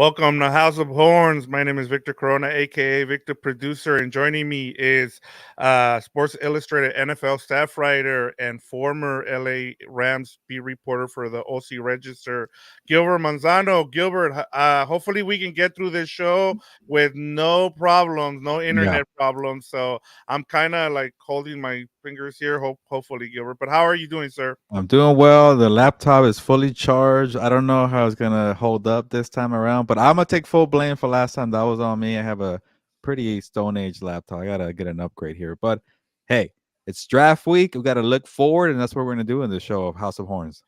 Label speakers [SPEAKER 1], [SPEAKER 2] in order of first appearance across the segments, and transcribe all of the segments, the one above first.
[SPEAKER 1] Welcome to House of Horns. My name is Victor Corona, aka Victor Producer, and joining me is Sports Illustrated NFL staff writer and former LA Rams beat reporter for the OC Register, Gilbert Manzano. Gilbert, hopefully we can get through this show with no problems, no
[SPEAKER 2] Yeah,
[SPEAKER 1] internet problems. So I'm kind of like holding my fingers here. Hopefully, Gilbert. But how are you doing, sir?
[SPEAKER 2] I'm doing well. The laptop is fully charged. I don't know how it's gonna hold up this time around, but I'm gonna take full blame for last time. That was on me. I have a pretty Stone Age laptop. I gotta get an upgrade here. But hey, it's draft week. We gotta look forward, and that's what we're gonna do in this show of House of Horns.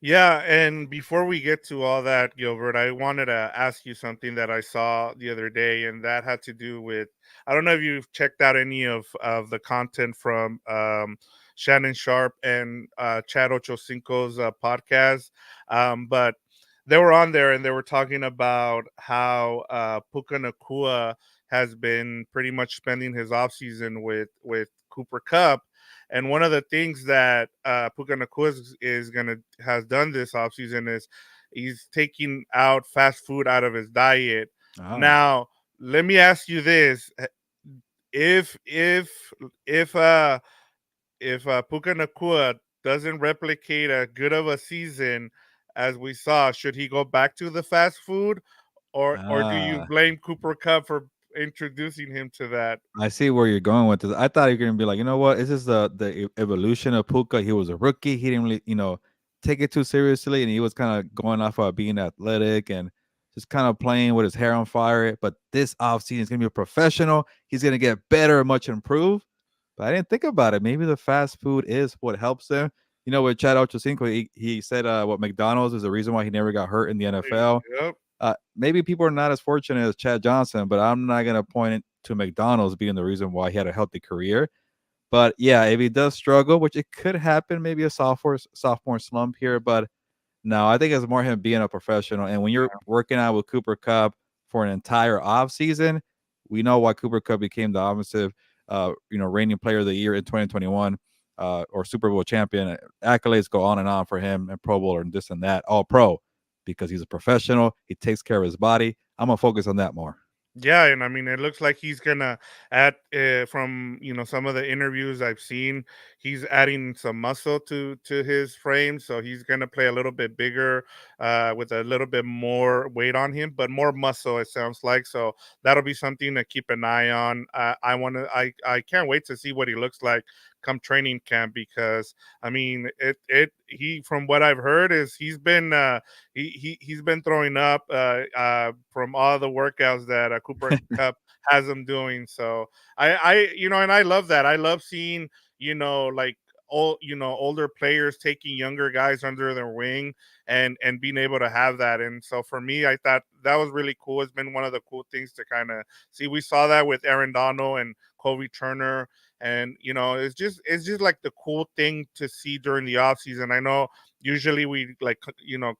[SPEAKER 1] Yeah, and before we get to all that, Gilbert, I wanted to ask you something that I saw the other day, and that had to do with I don't know if you've checked out any of the content from Shannon Sharp and Chad Ochocinco's podcast, but they were on there and they were talking about how Puka Nacua has been pretty much spending his offseason with Cooper Cup, and one of the things that Puka Nacua is gonna has done this offseason is he's taking out fast food out of his diet.
[SPEAKER 2] Ah,
[SPEAKER 1] Now, let me ask you this: if if if uh if Puka Nacua doesn't replicate a good of a season as we saw, should he go back to the fast food, or do you
[SPEAKER 2] ah.
[SPEAKER 1] blame Cooper Cup for introducing him to that?
[SPEAKER 2] I see where you're going with this. I thought you're gonna be like, you know what? This is the evolution of Puka. He was a rookie. He didn't really, take it too seriously, and he was kind of going off of being athletic and just kind of playing with his hair on fire. But this offseason is gonna be a professional. He's gonna get better, much improved. But I didn't think about it. Maybe the fast food is what helps him. With Chad Ochocinco, he said what McDonald's is the reason why he never got hurt in the NFL.
[SPEAKER 1] Yep.
[SPEAKER 2] Maybe people are not as fortunate as Chad Johnson, but I'm not gonna point it to McDonald's being the reason why he had a healthy career. But yeah, if he does struggle, which it could happen, maybe a sophomore slump here. But no, I think it's more him being a professional. And when you're working out with Cooper Cup for an entire off season, we know why Cooper Cup became the offensive, reigning player of the year in 2021, or Super Bowl champion. Accolades go on and on for him, and Pro Bowler and this and that, all pro, because he's a professional. He takes care of his body. I'm gonna focus on that more.
[SPEAKER 1] Yeah, and I mean, it looks like he's gonna add from some of the interviews I've seen, he's adding some muscle to his frame, so he's gonna play a little bit bigger, with a little bit more weight on him, but more muscle. It sounds like so that'll be something to keep an eye on. I can't wait to see what he looks like come training camp because I mean it he from what I've heard is he's been throwing up from all the workouts that Cooper Cup has him doing. So and I love that. I love seeing like older players taking younger guys under their wing and being able to have that. And so for me, I thought that was really cool. It's been one of the cool things to kind of see. We saw that with Aaron Donald and Kobe Turner, and it's just like the cool thing to see during the off season. I know usually we like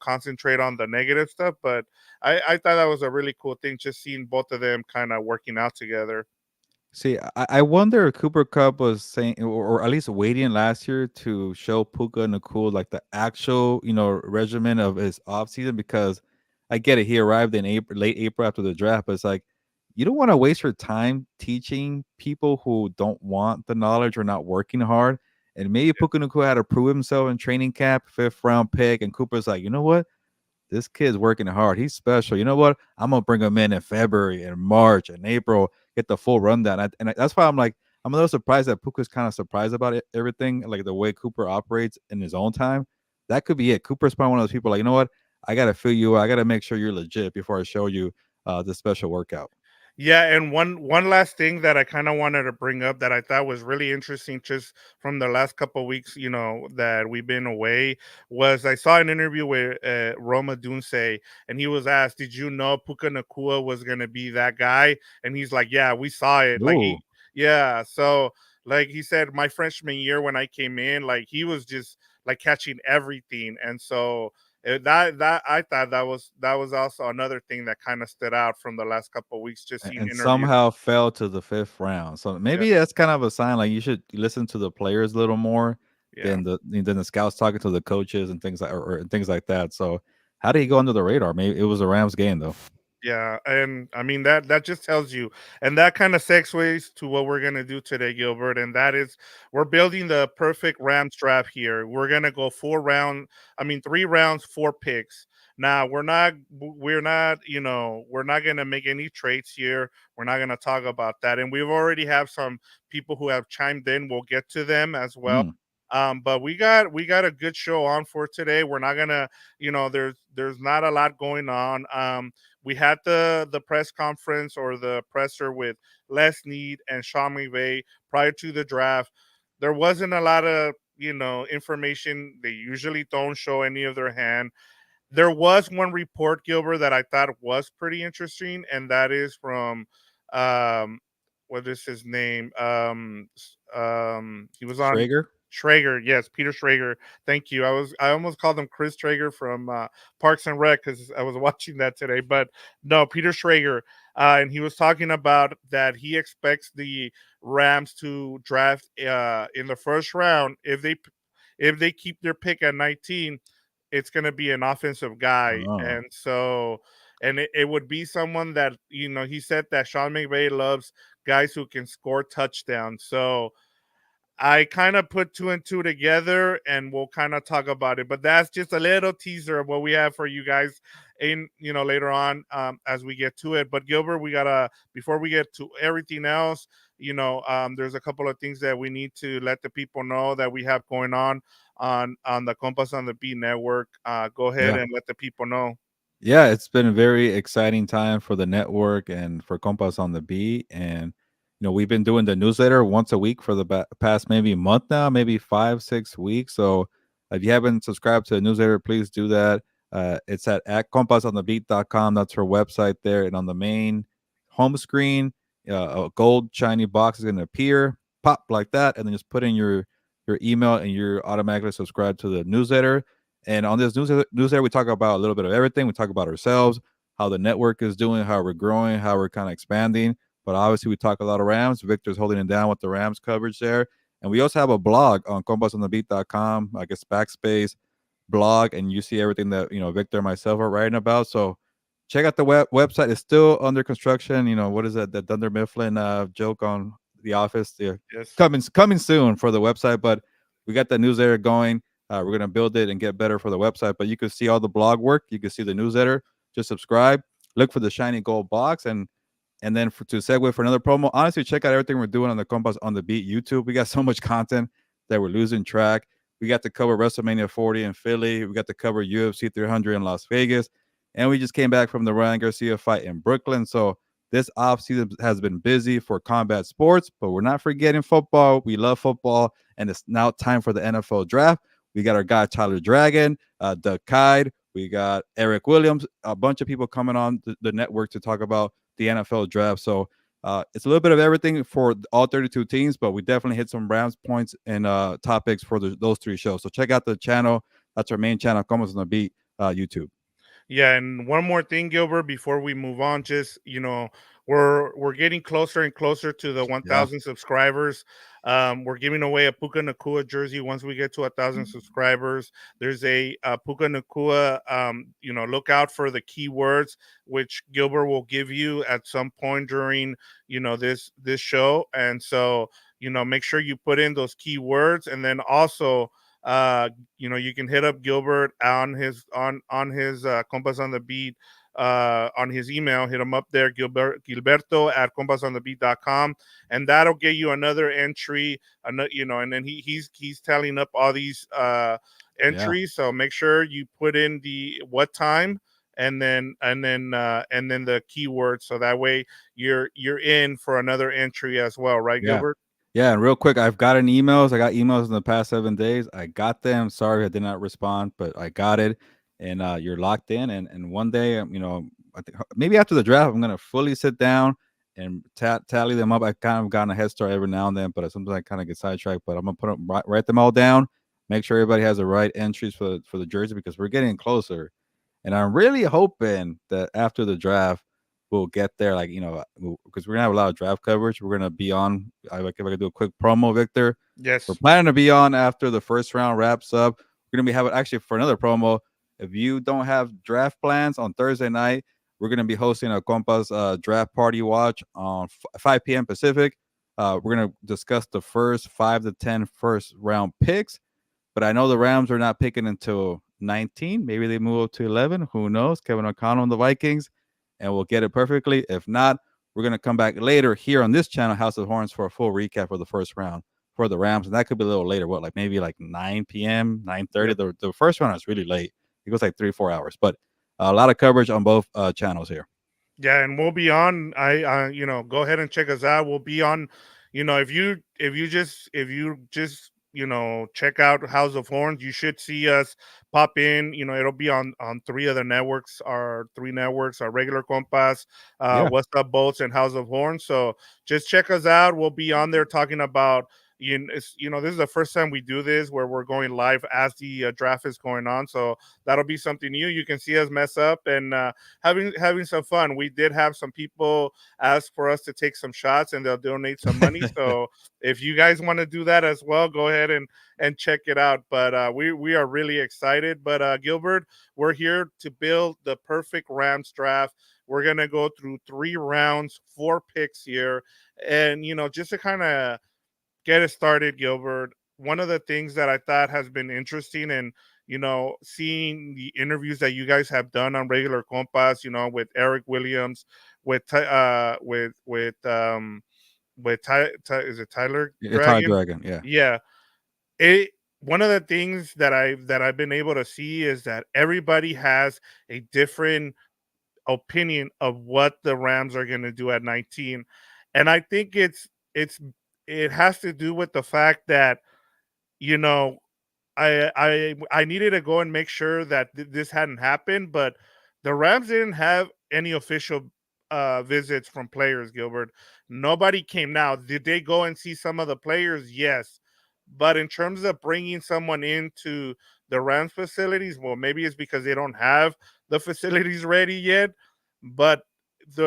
[SPEAKER 1] concentrate on the negative stuff, but I thought that was a really cool thing just seeing both of them kind of working out together.
[SPEAKER 2] See, I wonder if Cooper Cup was saying, or at least waiting last year to show Puka Nacua like the actual, regimen of his offseason, because I get it. He arrived in April, late April after the draft, but it's like you don't want to waste your time teaching people who don't want the knowledge or not working hard. And maybe Puka Nacua had to prove himself in training camp, fifth round pick, and Cooper's like, you know what? This kid's working hard. He's special. You know what? I'm gonna bring him in February and March and April, get the full rundown. That's why I'm like, I'm a little surprised that Puka's kind of surprised about everything, like the way Cooper operates in his own time. That could be it. Cooper's probably one of those people like, you know what? I gotta feel you. I gotta make sure you're legit before I show you the special workout.
[SPEAKER 1] Yeah, and one last thing that I kind of wanted to bring up that I thought was really interesting just from the last couple of weeks, that we've been away, was I saw an interview with Roma Dunce, and he was asked, "Did you know Puka Nakua was gonna be that guy?" And he's like, "Yeah, we saw it."
[SPEAKER 2] Ooh.
[SPEAKER 1] Yeah, so like he said, my freshman year when I came in, like he was just like catching everything, and so that I thought that was also another thing that kind of stood out from the last couple of weeks, just seeing
[SPEAKER 2] And
[SPEAKER 1] interviews.
[SPEAKER 2] somehow fell to the fifth round. So
[SPEAKER 1] Yeah,
[SPEAKER 2] maybe that's kind of a sign like you should listen to the players a little more
[SPEAKER 1] yeah.
[SPEAKER 2] than the scouts talking to the coaches and things like or things like that. So how did he go under the radar? Maybe it was a Rams game though.
[SPEAKER 1] Yeah, and I mean that just tells you, and that kind of segues to what we're gonna do today, Gilbert, and that is we're building the perfect Rams draft here. We're gonna go 4 round, I mean 3 rounds, 4 picks. Now we're not we're not gonna make any trades here. We're not gonna talk about that, and we've already have some people who have chimed in. We'll get to them as well.
[SPEAKER 2] Mm,
[SPEAKER 1] But we got a good show on for today. We're not gonna, there's not a lot going on. We had the press conference or the presser with Les Need and Sean McVay prior to the draft. There wasn't a lot of information. They usually don't show any of their hand. There was one report, Gilbert, that I thought was pretty interesting, and that is from um what is his name? He was on
[SPEAKER 2] Schrager?
[SPEAKER 1] Schrager, yes, Peter Schrager. Thank you. I almost called him Chris Traeger from Parks and Rec because I was watching that today, but no, Peter Schrager. And he was talking about that he expects the Rams to draft in the first round if they keep their pick at 19, it's going to be an offensive guy.
[SPEAKER 2] Oh,
[SPEAKER 1] And so, and it would be someone that, he said that Sean McVay loves guys who can score touchdowns. So I kind of put two and two together and we'll kind of talk about it. But that's just a little teaser of what we have for you guys in, later on as we get to it. But Gilbert, we got to, before we get to everything else, there's a couple of things that we need to let the people know that we have going on the Compass on the Beat network. Go ahead
[SPEAKER 2] yeah.
[SPEAKER 1] and let the people know.
[SPEAKER 2] Yeah, it's been a very exciting time for the network and for Compas on the Beat. And, we've been doing the newsletter once a week for the past maybe month now, maybe 5, 6 weeks. So if you haven't subscribed to the newsletter, please do that. It's at compasonthebeat.com. That's her website there. And on the main home screen, a gold shiny box is going to appear, pop like that. And then just put in your email and you're automatically subscribed to the newsletter. And on this newsletter, we talk about a little bit of everything. We talk about ourselves, how the network is doing, how we're growing, how we're kind of expanding. But obviously, we talk a lot of Rams. Victor's holding it down with the Rams coverage there. And we also have a blog on compasonthebeat.com, I guess backspace blog, and you see everything that Victor and myself are writing about. So check out the website. It's still under construction. What is that? The Dunder Mifflin joke on The Office. Yeah,
[SPEAKER 1] Yes.
[SPEAKER 2] coming soon for the website. But we got the newsletter going. We're gonna build it and get better for the website. But you can see all the blog work. You can see the newsletter. Just subscribe. Look for the shiny gold box, and then to segue for another promo. Honestly, check out everything we're doing on the Compass on the Beat YouTube. We got so much content that we're losing track. We got to cover WrestleMania 40 in Philly. We got to cover UFC 300 in Las Vegas, and we just came back from the Ryan Garcia fight in Brooklyn. So this offseason has been busy for combat sports, but we're not forgetting football. We love football, and it's now time for the NFL draft. We got our guy Tyler Dragon, Doug Kyde. We got Eric Williams, a bunch of people coming on the network to talk about the NFL draft. So it's a little bit of everything for all 32 teams, but we definitely hit some Rams points and topics for those 3 shows. So check out the channel. That's our main channel, Comas on the Beat, YouTube.
[SPEAKER 1] Yeah, and one more thing, Gilbert, before we move on, just we're getting closer and closer to the
[SPEAKER 2] Yeah.
[SPEAKER 1] 1,000 subscribers. We're giving away a Puka Nacua jersey once we get to 1,000 subscribers. There's a Puka Nacua. Look out for the keywords which Gilbert will give you at some point during this show, and so make sure you put in those keywords, and then also uh you can hit up Gilbert on his Compass on the Beat on his email. Hit him up there, Gilberto at compasonthebeat.com, and that'll get you another entry. And then he's tallying up all these
[SPEAKER 2] Yeah.
[SPEAKER 1] entries. So make sure you put in the what time and then the keyword, so that way you're in for another entry as well, right,
[SPEAKER 2] Yeah.
[SPEAKER 1] Gilbert?
[SPEAKER 2] Yeah, and real quick, I've gotten emails. I got emails in the past 7 days. I got them. Sorry, I did not respond, but I got it. And you're locked in. And one day, I think maybe after the draft, I'm gonna fully sit down and tally them up. I kind of gotten a head start every now and then, but sometimes I kind of get sidetracked. But I'm gonna put them write them all down. Make sure everybody has the right entries for the jersey because we're getting closer. And I'm really hoping that after the draft, we'll get there. Like, because we're gonna have a lot of draft coverage. We're gonna be on. If I could do a quick promo, Victor. We're
[SPEAKER 1] Yes.
[SPEAKER 2] planning to be on after the first round wraps up. We're gonna be having actually for another promo. If you don't have draft plans on Thursday night, we're going to be hosting a Compas draft party watch on 5 p.m. Pacific. We're going to discuss the first 5 to 10 first round picks, but I know the Rams are not picking until 19. Maybe they move up to 11. Who knows? Kevin O'Connell and the Vikings, and we'll get it perfectly. If not, we're going to come back later here on this channel, House of Horns, for a full recap for the first round for the Rams. And that could be a little later. What, like maybe like 9 p.m., 9:30?
[SPEAKER 1] Yep.
[SPEAKER 2] The first round is really late. It goes like 3 or 4 hours. But a lot of coverage on both channels here.
[SPEAKER 1] Yeah, and we'll be on. Go ahead and check us out. We'll be on. If you just check out House of Horns, you should see us pop in. It'll be on three of the networks, our three networks, our regular Compass,
[SPEAKER 2] Yeah.
[SPEAKER 1] What's Up Boats, and House of Horns. So just check us out. We'll be on there talking about. This is the first time we do this where we're going live as the draft is going on. So that'll be something new. You can see us mess up and having some fun. We did have some people ask for us to take some shots and they'll donate some money. So if you guys want to do that as well, go ahead and check it out. But we are really excited. But Gilbert, we're here to build the perfect Rams draft. We're gonna go through 3 rounds, 4 picks here, and just to kind of get it started, Gilbert. One of the things that I thought has been interesting and seeing the interviews that you guys have done on regular Compass, with Eric Williams, with is it Tyler
[SPEAKER 2] Yeah, Tyler
[SPEAKER 1] Dragon?
[SPEAKER 2] Dragon. Yeah.
[SPEAKER 1] Yeah. It One of the things that I've been able to see is that everybody has a different opinion of what the Rams are going to do at 19. And I think it has to do with the fact that you know I needed to go and make sure that this hadn't happened, but the Rams didn't have any official visits from players, Gilbert. Nobody came. Now, did they go and see some of the players? Yes. But in terms of bringing someone into the Rams facilities, well, maybe it's because they don't have the facilities ready yet. But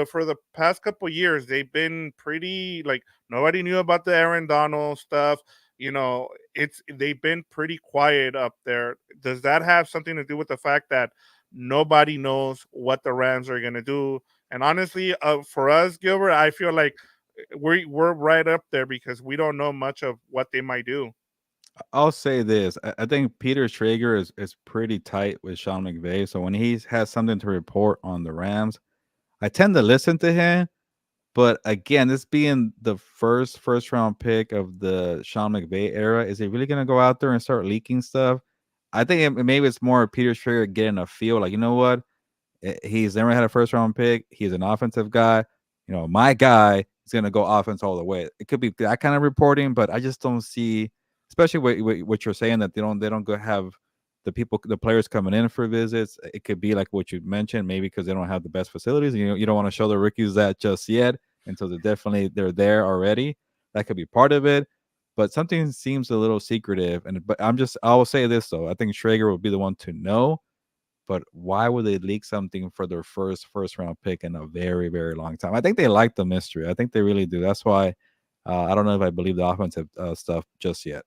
[SPEAKER 1] for the past couple years, they've been pretty like nobody knew about the Aaron Donald stuff. They've been pretty quiet up there. Does that have something to do with the fact that nobody knows what the Rams are going to do? And honestly, for us, Gilbert, I feel like we're right up there because we don't know much of what they might do.
[SPEAKER 2] I'll say this. I think Peter Schrager is pretty tight with Sean McVay. So when he has something to report on the Rams, I tend to listen to him. But again, this being the first round pick of the Sean McVay era, is he really gonna go out there and start leaking stuff? I think maybe it's more Peter Schrager getting a feel like, you know what? He's never had a first round pick. He's an offensive guy. My guy is going to go offense all the way. It could be that kind of reporting, but I just don't see, especially what you're saying, that they don't go have the players coming in for visits. It could be like what you mentioned, maybe because they don't have the best facilities. You don't want to show the rookies that just yet until they're there already. That could be part of it. But something seems a little secretive, but I will say this though. I think Schrager will be the one to know, but why would they leak something for their first round pick in a very, very long time? I think they like the mystery. I think they really do. That's why I don't know if I believe the offensive stuff just yet.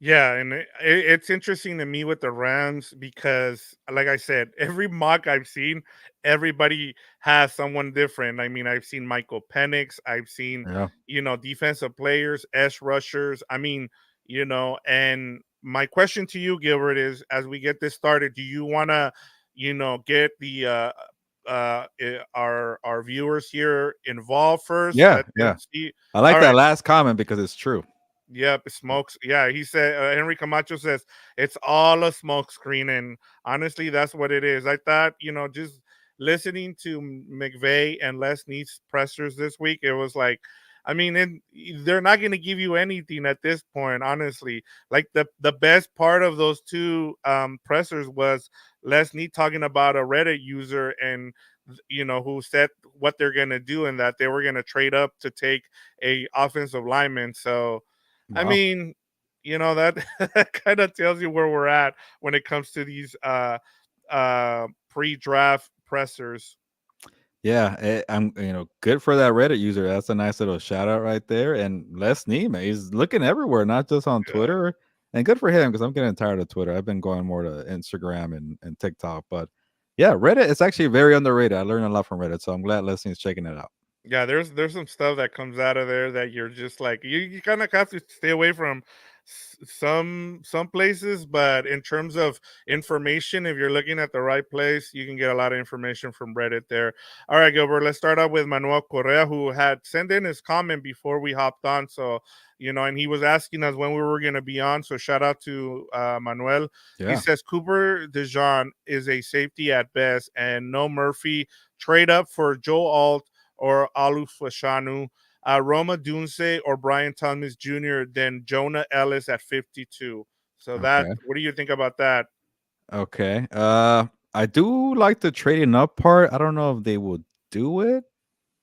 [SPEAKER 1] Yeah, and it's interesting to me with the Rams because, like I said, every mock I've seen, everybody has someone different. I mean, I've seen Michael Penix, I've seen,
[SPEAKER 2] Yeah.
[SPEAKER 1] defensive players, S rushers. I mean, and my question to you, Gilbert, is as we get this started, do you want to, get the our viewers here involved first?
[SPEAKER 2] Yeah.
[SPEAKER 1] Let them
[SPEAKER 2] Yeah.
[SPEAKER 1] see.
[SPEAKER 2] I like
[SPEAKER 1] All
[SPEAKER 2] that
[SPEAKER 1] right.
[SPEAKER 2] last comment because it's true.
[SPEAKER 1] Yep, smokes. Yeah, he said Henry Camacho says it's all a smoke screen, and honestly, that's what it is. I thought, just listening to McVay and Les Neat's pressers this week, it was like, I mean, they're not going to give you anything at this point, honestly. Like the best part of those two pressers was Les Neat talking about a Reddit user and who said what they're going to do and that they were going to trade up to take a offensive lineman. So I
[SPEAKER 2] Wow.
[SPEAKER 1] mean, that that kind of tells you where we're at when it comes to these pre-draft pressers.
[SPEAKER 2] Yeah, I'm good for that Reddit user. That's a nice little shout out right there. And Les Nima, he's looking everywhere, not just on
[SPEAKER 1] Yeah.
[SPEAKER 2] Twitter. And good for him because I'm getting tired of Twitter. I've been going more to Instagram and TikTok. But Yeah, Reddit is actually very underrated. I learned a lot from Reddit, so I'm glad listeners checking it out.
[SPEAKER 1] Yeah, there's some stuff that comes out of there that you're just like you kind of have to stay away from some places, but in terms of information, if you're looking at the right place, you can get a lot of information from Reddit there. All right, Gilbert, let's start out with Manuel Correa, who had sent in his comment before we hopped on. So and he was asking us when we were going to be on. So shout out to Manuel. He
[SPEAKER 2] Yeah.
[SPEAKER 1] says Cooper DeJean is a safety at best, and no Murphy trade up for Joe Alt or Alu Fashanu, Roma Dunse or Brian Thomas Jr., then Jonah Ellis at 52. So
[SPEAKER 2] Okay.
[SPEAKER 1] what do you think about that?
[SPEAKER 2] Okay. I do like the trading up part. I don't know if they will do it,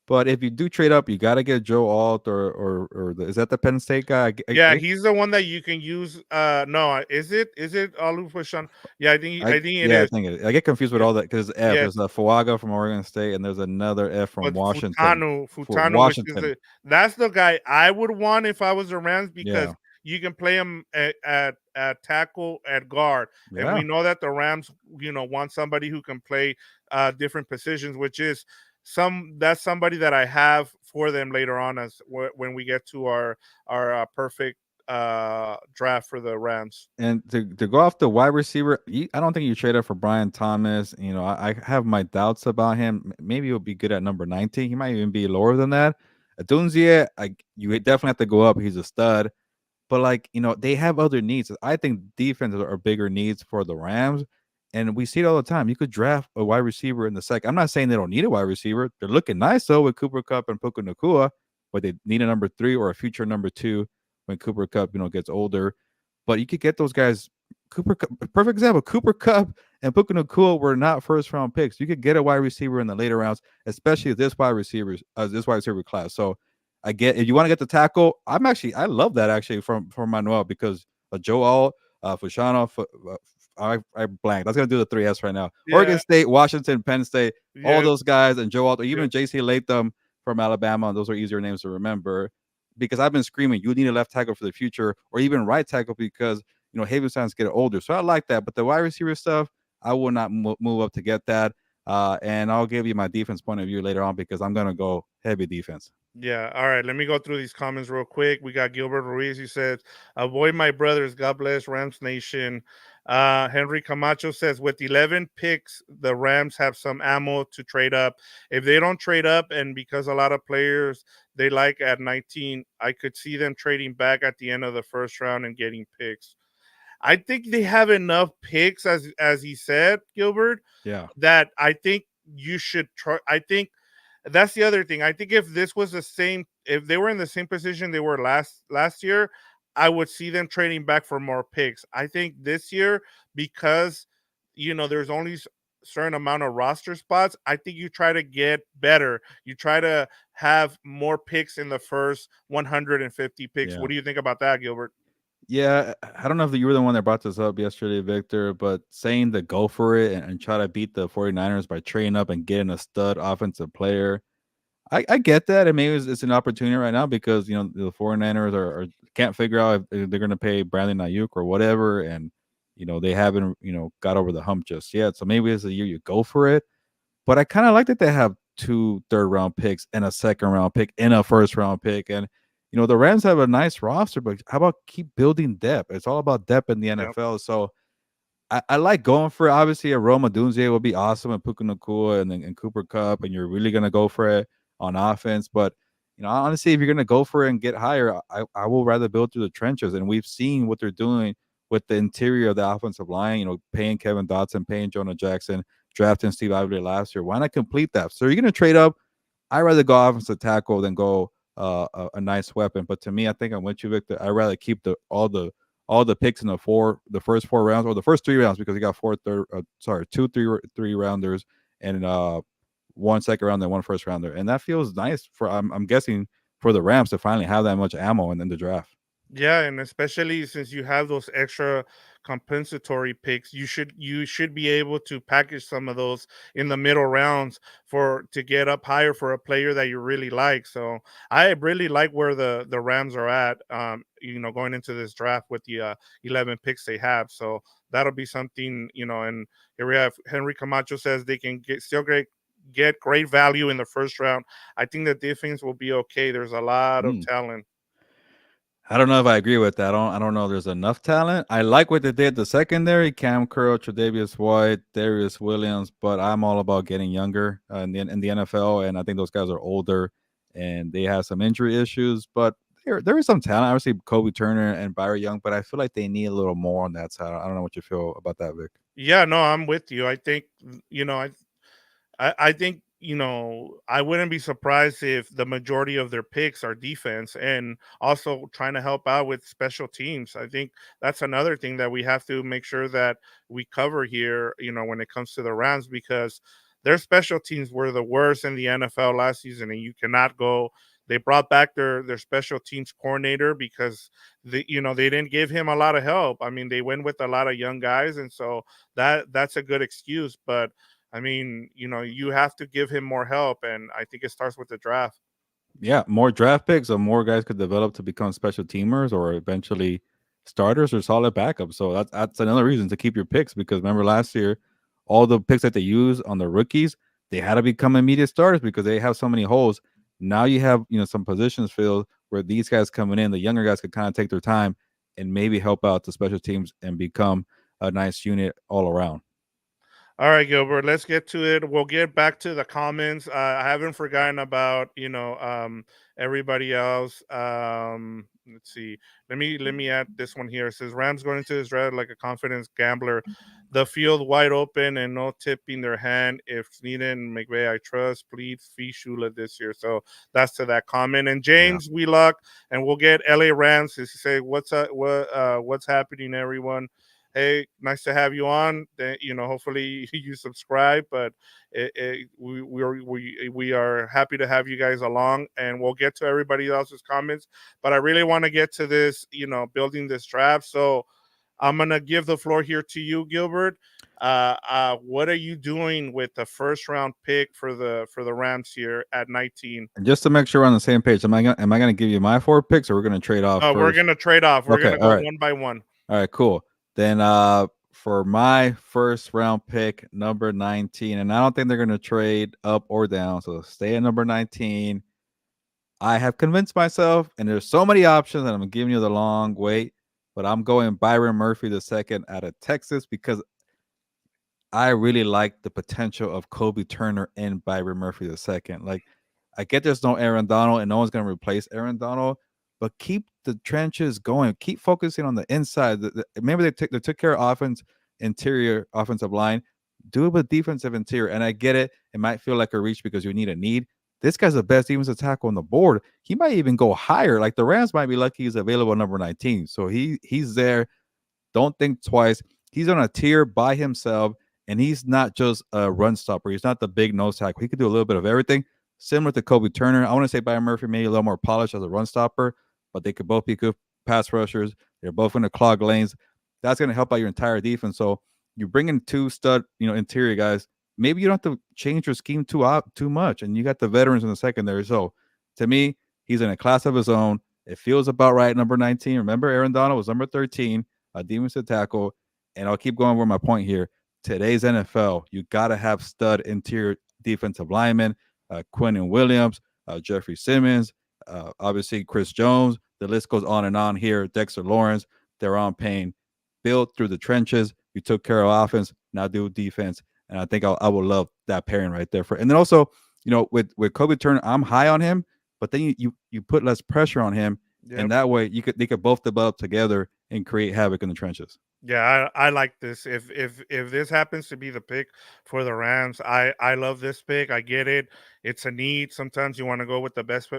[SPEAKER 2] but if you do trade up, you got to get Joe Alt or is that the Penn State guy?
[SPEAKER 1] Yeah, he's the one that you can use. No, is it Alu Fashan? Yeah, I think it
[SPEAKER 2] Yeah, I
[SPEAKER 1] is.
[SPEAKER 2] think I get confused with
[SPEAKER 1] Yeah,
[SPEAKER 2] all that because F.
[SPEAKER 1] yes.
[SPEAKER 2] There's a Fuaga from Oregon State, and there's another F from
[SPEAKER 1] But
[SPEAKER 2] Washington. For
[SPEAKER 1] Futano, which is
[SPEAKER 2] Washington.
[SPEAKER 1] that's the guy I would want if I was the Rams because
[SPEAKER 2] Yeah.
[SPEAKER 1] you can play him at tackle at guard, and
[SPEAKER 2] Yeah.
[SPEAKER 1] we know that the Rams want somebody who can play different positions, which is that's somebody that I have for them later on as when we get to our perfect draft for the Rams.
[SPEAKER 2] And to go off the wide receiver, I don't think you trade up for Brian Thomas. I have my doubts about him. Maybe he'll be good at number 19. He might even be lower than that. Dunzia, you definitely have to go up. He's a stud. But they have other needs. I think defenses are bigger needs for the Rams, and we see it all the time. You could draft a wide receiver in the second. I'm not saying they don't need a wide receiver. They're looking nice though with Cooper Cup and Puka Nacua, but they need a number 3 or a future number 2 when Cooper Cup gets older. But you could get those guys. Cooper Cup, perfect example. Cooper Cup and Puka Nacua were not first round picks. You could get a wide receiver in the later rounds, especially this wide receiver class. So I get if you want to get the tackle. I love that actually from Manuel because Joe Alt, Fushano, I blanked. I was gonna do the 3S right now. Oregon
[SPEAKER 1] Yeah,
[SPEAKER 2] State, Washington, Penn State, all
[SPEAKER 1] yeah,
[SPEAKER 2] those guys, and Joe Alt, or
[SPEAKER 1] yeah,
[SPEAKER 2] even JC Latham from Alabama. Those are easier names to remember because I've been screaming you need a left tackle for the future, or even right tackle because Havenstein's get older. So I like that, but the wide receiver stuff, I will not move up to get that. And I'll give you my defense point of view later on because I'm gonna go heavy defense.
[SPEAKER 1] yeah. All right, let me go through these comments real quick. We got Gilbert Ruiz. He says, "Avoid my brothers. God bless Rams Nation." Henry Camacho says, "With 11 picks, the Rams have some ammo to trade up. If they don't trade up, and because a lot of players they like at 19, I could see them trading back at the end of the first round and getting picks. I think they have enough picks, as he said, Gilbert,
[SPEAKER 2] Yeah,
[SPEAKER 1] that I think you should try. I think that's the other thing. I think if this was if they were in the same position they were last year, I would see them trading back for more picks. I think this year because there's only certain amount of roster spots. I think you try to get better. You try to have more picks in the first 150 picks.
[SPEAKER 2] yeah.
[SPEAKER 1] What do you think about that, Gilbert?
[SPEAKER 2] Yeah, I don't know if you were the one that brought this up yesterday, Victor, but saying to go for it and try to beat the 49ers by trading up and getting a stud offensive player, I get that. And maybe it's an opportunity right now because, the 49ers can't figure out if they're going to pay Brandon Ayuk or whatever. And, they haven't, got over the hump just yet. So maybe it's a year you go for it. But I kind of like that they have 2 third-round picks and a second-round pick and a first-round pick. And, the Rams have a nice roster, but how about keep building depth? It's all about depth in the
[SPEAKER 1] Yep.
[SPEAKER 2] NFL. So I like going for it. Obviously, a Roma Dunze would be awesome, and Puka Nacua and Cooper Cup, and you're really going to go for it on offense. But, honestly, if you're going to go for it and get higher, I will rather build through the trenches. And we've seen what they're doing with the interior of the offensive line, paying Kevin Dotson, paying Jonah Jackson, drafting Steve Ivey last year. Why not complete that? So you're going to trade up. I'd rather go offensive tackle than go a nice weapon. But to me, I think I'm with you, Victor. I'd rather keep all the picks in the first 4 rounds or the first 3 rounds because you got 2 3 rounders and 1 second round and 1 first rounder, and that feels nice for I'm guessing for the Rams to finally have that much ammo in the draft.
[SPEAKER 1] Yeah, and especially since you have those extra compensatory picks, you should be able to package some of those in the middle rounds for to get up higher for a player that you really like. So I really like where the Rams are at. Going into this draft with the 11 picks they have. So that'll be something. And here we have Henry Camacho says they can get great value in the first round. I think the defense will be okay. There's a lot of
[SPEAKER 2] Mm.
[SPEAKER 1] talent.
[SPEAKER 2] I don't know if I agree with that. I don't know. There's enough talent. I like what they did the secondary: Cam Curl, Tre'Davious White, Darius Williams. But I'm all about getting younger in the NFL, and I think those guys are older and they have some injury issues. But there is some talent. Obviously, Kobe Turner and Byron Young, but I feel like they need a little more on that side. I don't know what you feel about that, Vic.
[SPEAKER 1] Yeah, no, I'm with you. I think you know I think I wouldn't be surprised if the majority of their picks are defense and also trying to help out with special teams. I think that's another thing that we have to make sure that we cover here. When it comes to the Rams, because their special teams were the worst in the NFL last season, and you cannot go. They brought back their special teams coordinator because they didn't give him a lot of help. I mean, they went with a lot of young guys, and so that's a good excuse, but I mean, you have to give him more help, and I think it starts with the draft.
[SPEAKER 2] Yeah, more draft picks or more guys could develop to become special teamers or eventually starters or solid backups. So that's another reason to keep your picks because remember last year, all the picks that they used on the rookies, they had to become immediate starters because they have so many holes. Now you have some positions filled where these guys coming in, the younger guys could kind of take their time and maybe help out the special teams and become a nice unit all around.
[SPEAKER 1] All right, Gilbert, let's get to it. We'll get back to the comments. I haven't forgotten about, everybody else. Let's see. Let me add this one here. It says Rams going into this draft like a confidence gambler. The field wide open and no tipping their hand if needed. McVay, I trust. Please fee Shula this year. So that's to that comment. And
[SPEAKER 2] Yeah.
[SPEAKER 1] James Wheelock, and we'll get LA Rams. He say, "What's up? What's happening, everyone?" Hey, nice to have you on. Hopefully you subscribe, but we are happy to have you guys along, and we'll get to everybody else's comments. But I really want to get to this, building this draft. So I'm gonna give the floor here to you, Gilbert. What are you doing with the first round pick for the Rams here at 19?
[SPEAKER 2] And just to make sure we're on the same page, am I gonna give you my four picks or we're gonna trade off
[SPEAKER 1] We're
[SPEAKER 2] first?
[SPEAKER 1] gonna trade off. We're
[SPEAKER 2] Okay,
[SPEAKER 1] gonna
[SPEAKER 2] all
[SPEAKER 1] go
[SPEAKER 2] right.
[SPEAKER 1] one by one.
[SPEAKER 2] All right, cool. Then for my first round pick, number 19, and I don't think they're gonna trade up or down. So stay at number 19. I have convinced myself, and there's so many options, and I'm giving you the long wait, but I'm going Byron Murphy II out of Texas because I really like the potential of Kobe Turner and Byron Murphy II. Like, I get there's no Aaron Donald and no one's going to replace Aaron Donald, but keep the trenches going. Keep focusing on the inside. Maybe they took care of interior offensive line. Do it with defensive interior. And I get it. It might feel like a reach because you need a need. This guy's the best defensive tackle on the board. He might even go higher. Like the Rams might be lucky he's available number 19. So he's there. Don't think twice. He's on a tier by himself, and he's not just a run stopper. He's not the big nose tackle. He could do a little bit of everything, similar to Kobe Turner. I want to say Byron Murphy maybe a little more polished as a run stopper, but they could both be good pass rushers. They're both going to clog lanes. That's going to help out your entire defense. So you bring in two stud, interior guys. Maybe you don't have to change your scheme too much, and you got the veterans in the secondary. So to me, he's in a class of his own. It feels about right. Number 19. Remember, Aaron Donald was number 13, a defensive tackle. And I'll keep going with my point here. Today's NFL, you got to have stud interior defensive linemen, Quentin Williams, Jeffrey Simmons, obviously Chris Jones. The list goes on and on here. Dexter Lawrence, Deron Payne, built through the trenches. You took care of offense, now do defense, and I think I will love that pairing right there. And then also, with Kobe Turner, I'm high on him, but then you put less pressure on him,
[SPEAKER 1] Yep.
[SPEAKER 2] and that way they could both develop together and create havoc in the trenches.
[SPEAKER 1] Yeah, I like this. If this happens to be the pick for the Rams, I love this pick. I get it. It's a need. Sometimes you want to go with the best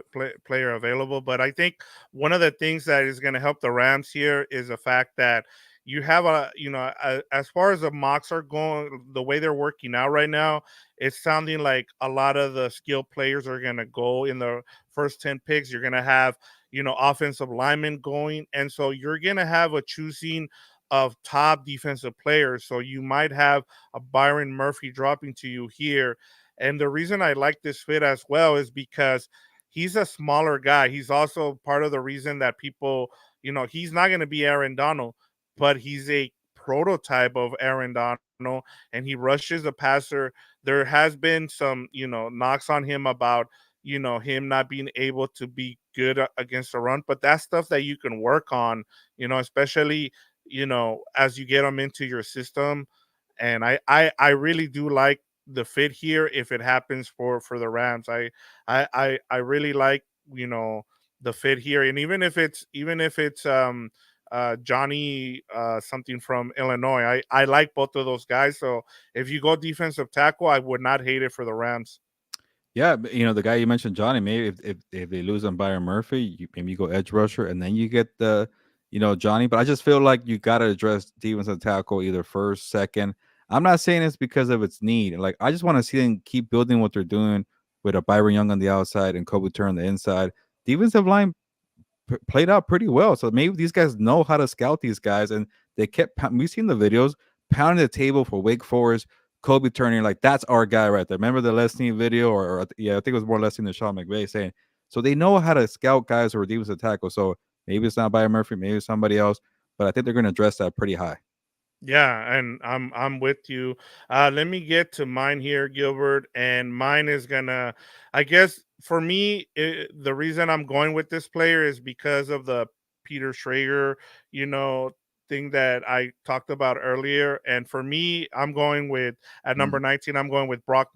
[SPEAKER 1] player available, but I think one of the things that is going to help the Rams here is the fact that you have as far as the mocks are going, the way they're working out right now, it's sounding like a lot of the skilled players are going to go in the first 10 picks. You're going to have offensive linemen going, and so you're going to have a choosing of top defensive players. So you might have a Byron Murphy dropping to you here. And the reason I like this fit as well is because he's a smaller guy. He's also part of the reason that people, he's not going to be Aaron Donald, but he's a prototype of Aaron Donald, and he rushes the passer. There has been some, knocks on him about, him not being able to be good against the run, but that's stuff that you can work on, especially, as you get them into your system. And I really do like the fit here if it happens for the Rams. I really like, you know the fit here, and even if it's Johnny something from Illinois, I like both of those guys. So if you go defensive tackle, I would not hate it for the Rams.
[SPEAKER 2] Yeah, but, the guy you mentioned, Johnny. Maybe if they lose on Byron Murphy, maybe you go edge rusher, and then you get the, Johnny. But I just feel like you got to address defensive tackle either first, second. I'm not saying it's because of its need. Like I just want to see them keep building what they're doing with a Byron Young on the outside and Kobe Turner on the inside. Defensive line played out pretty well. So maybe these guys know how to scout these guys, and they kept. We've seen the videos pounding the table for Wake Forest. Kobe Turner, like that's our guy right there. Remember the Leslie video, or yeah, I think it was more Leslie than Sean McVay saying. So they know how to scout guys who are defensive tackle. So maybe it's not Byron Murphy, maybe it's somebody else, but I think they're going to address that pretty high.
[SPEAKER 1] Yeah, and I'm with you. Let me get to mine here, Gilbert, and mine is gonna. I guess for me, the reason I'm going with this player is because of the Peter Schrager, you know, thing that I talked about earlier. And for me, I'm going with at number
[SPEAKER 2] Mm,
[SPEAKER 1] 19. I'm going with Brock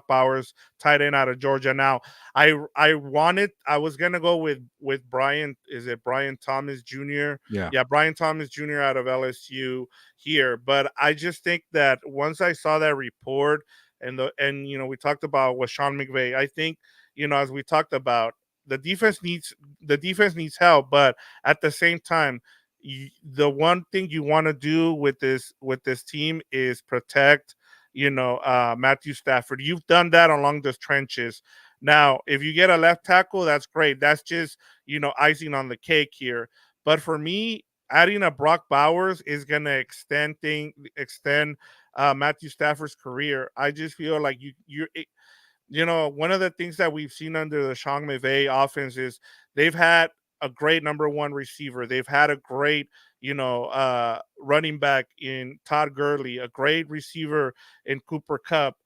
[SPEAKER 1] Bowers, tight end out of Georgia. Now, I was gonna go with Brian. Is it Brian Thomas Jr.?
[SPEAKER 2] yeah.
[SPEAKER 1] Yeah, Brian Thomas Jr. out of LSU here. But I just think that once I saw that report and we talked about what Sean McVay, I think, as we talked about, the defense needs help, but at the same time, the one thing you want to do with this team is protect, Matthew Stafford. You've done that along the trenches. Now, if you get a left tackle, that's great. That's just, icing on the cake here. But for me, adding a Brock Bowers is gonna extend Matthew Stafford's career. I just feel like one of the things that we've seen under the Sean McVay offense is they've had a great number one receiver. They've had a great, running back in Todd Gurley, a great receiver in Cooper Cup.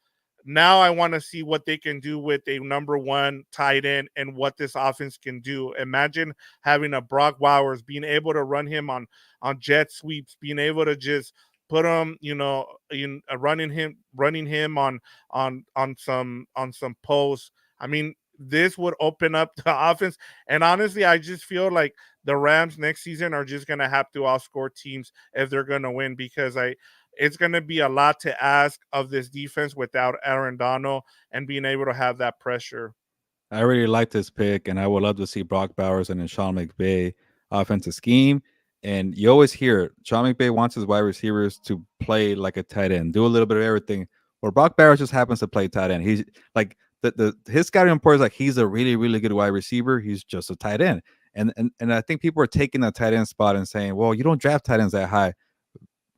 [SPEAKER 1] Now I want to see what they can do with a number one tight end and what this offense can do. Imagine having a Brock Bowers, being able to run him on jet sweeps, being able to just put him, running him on some posts. I mean, this would open up the offense. And honestly, I just feel like the Rams next season are just gonna have to outscore teams if they're gonna win, because I it's gonna be a lot to ask of this defense without Aaron Donald and being able to have that pressure.
[SPEAKER 2] I really like this pick, and I would love to see Brock Bowers and then Sean McVay offensive scheme. And you always hear Sean McVay wants his wide receivers to play like a tight end, do a little bit of everything. Well, Brock Bowers just happens to play tight end. He's like his scouting report is like he's a really really good wide receiver. He's just a tight end, and I think people are taking the tight end spot and saying, well, you don't draft tight ends that high.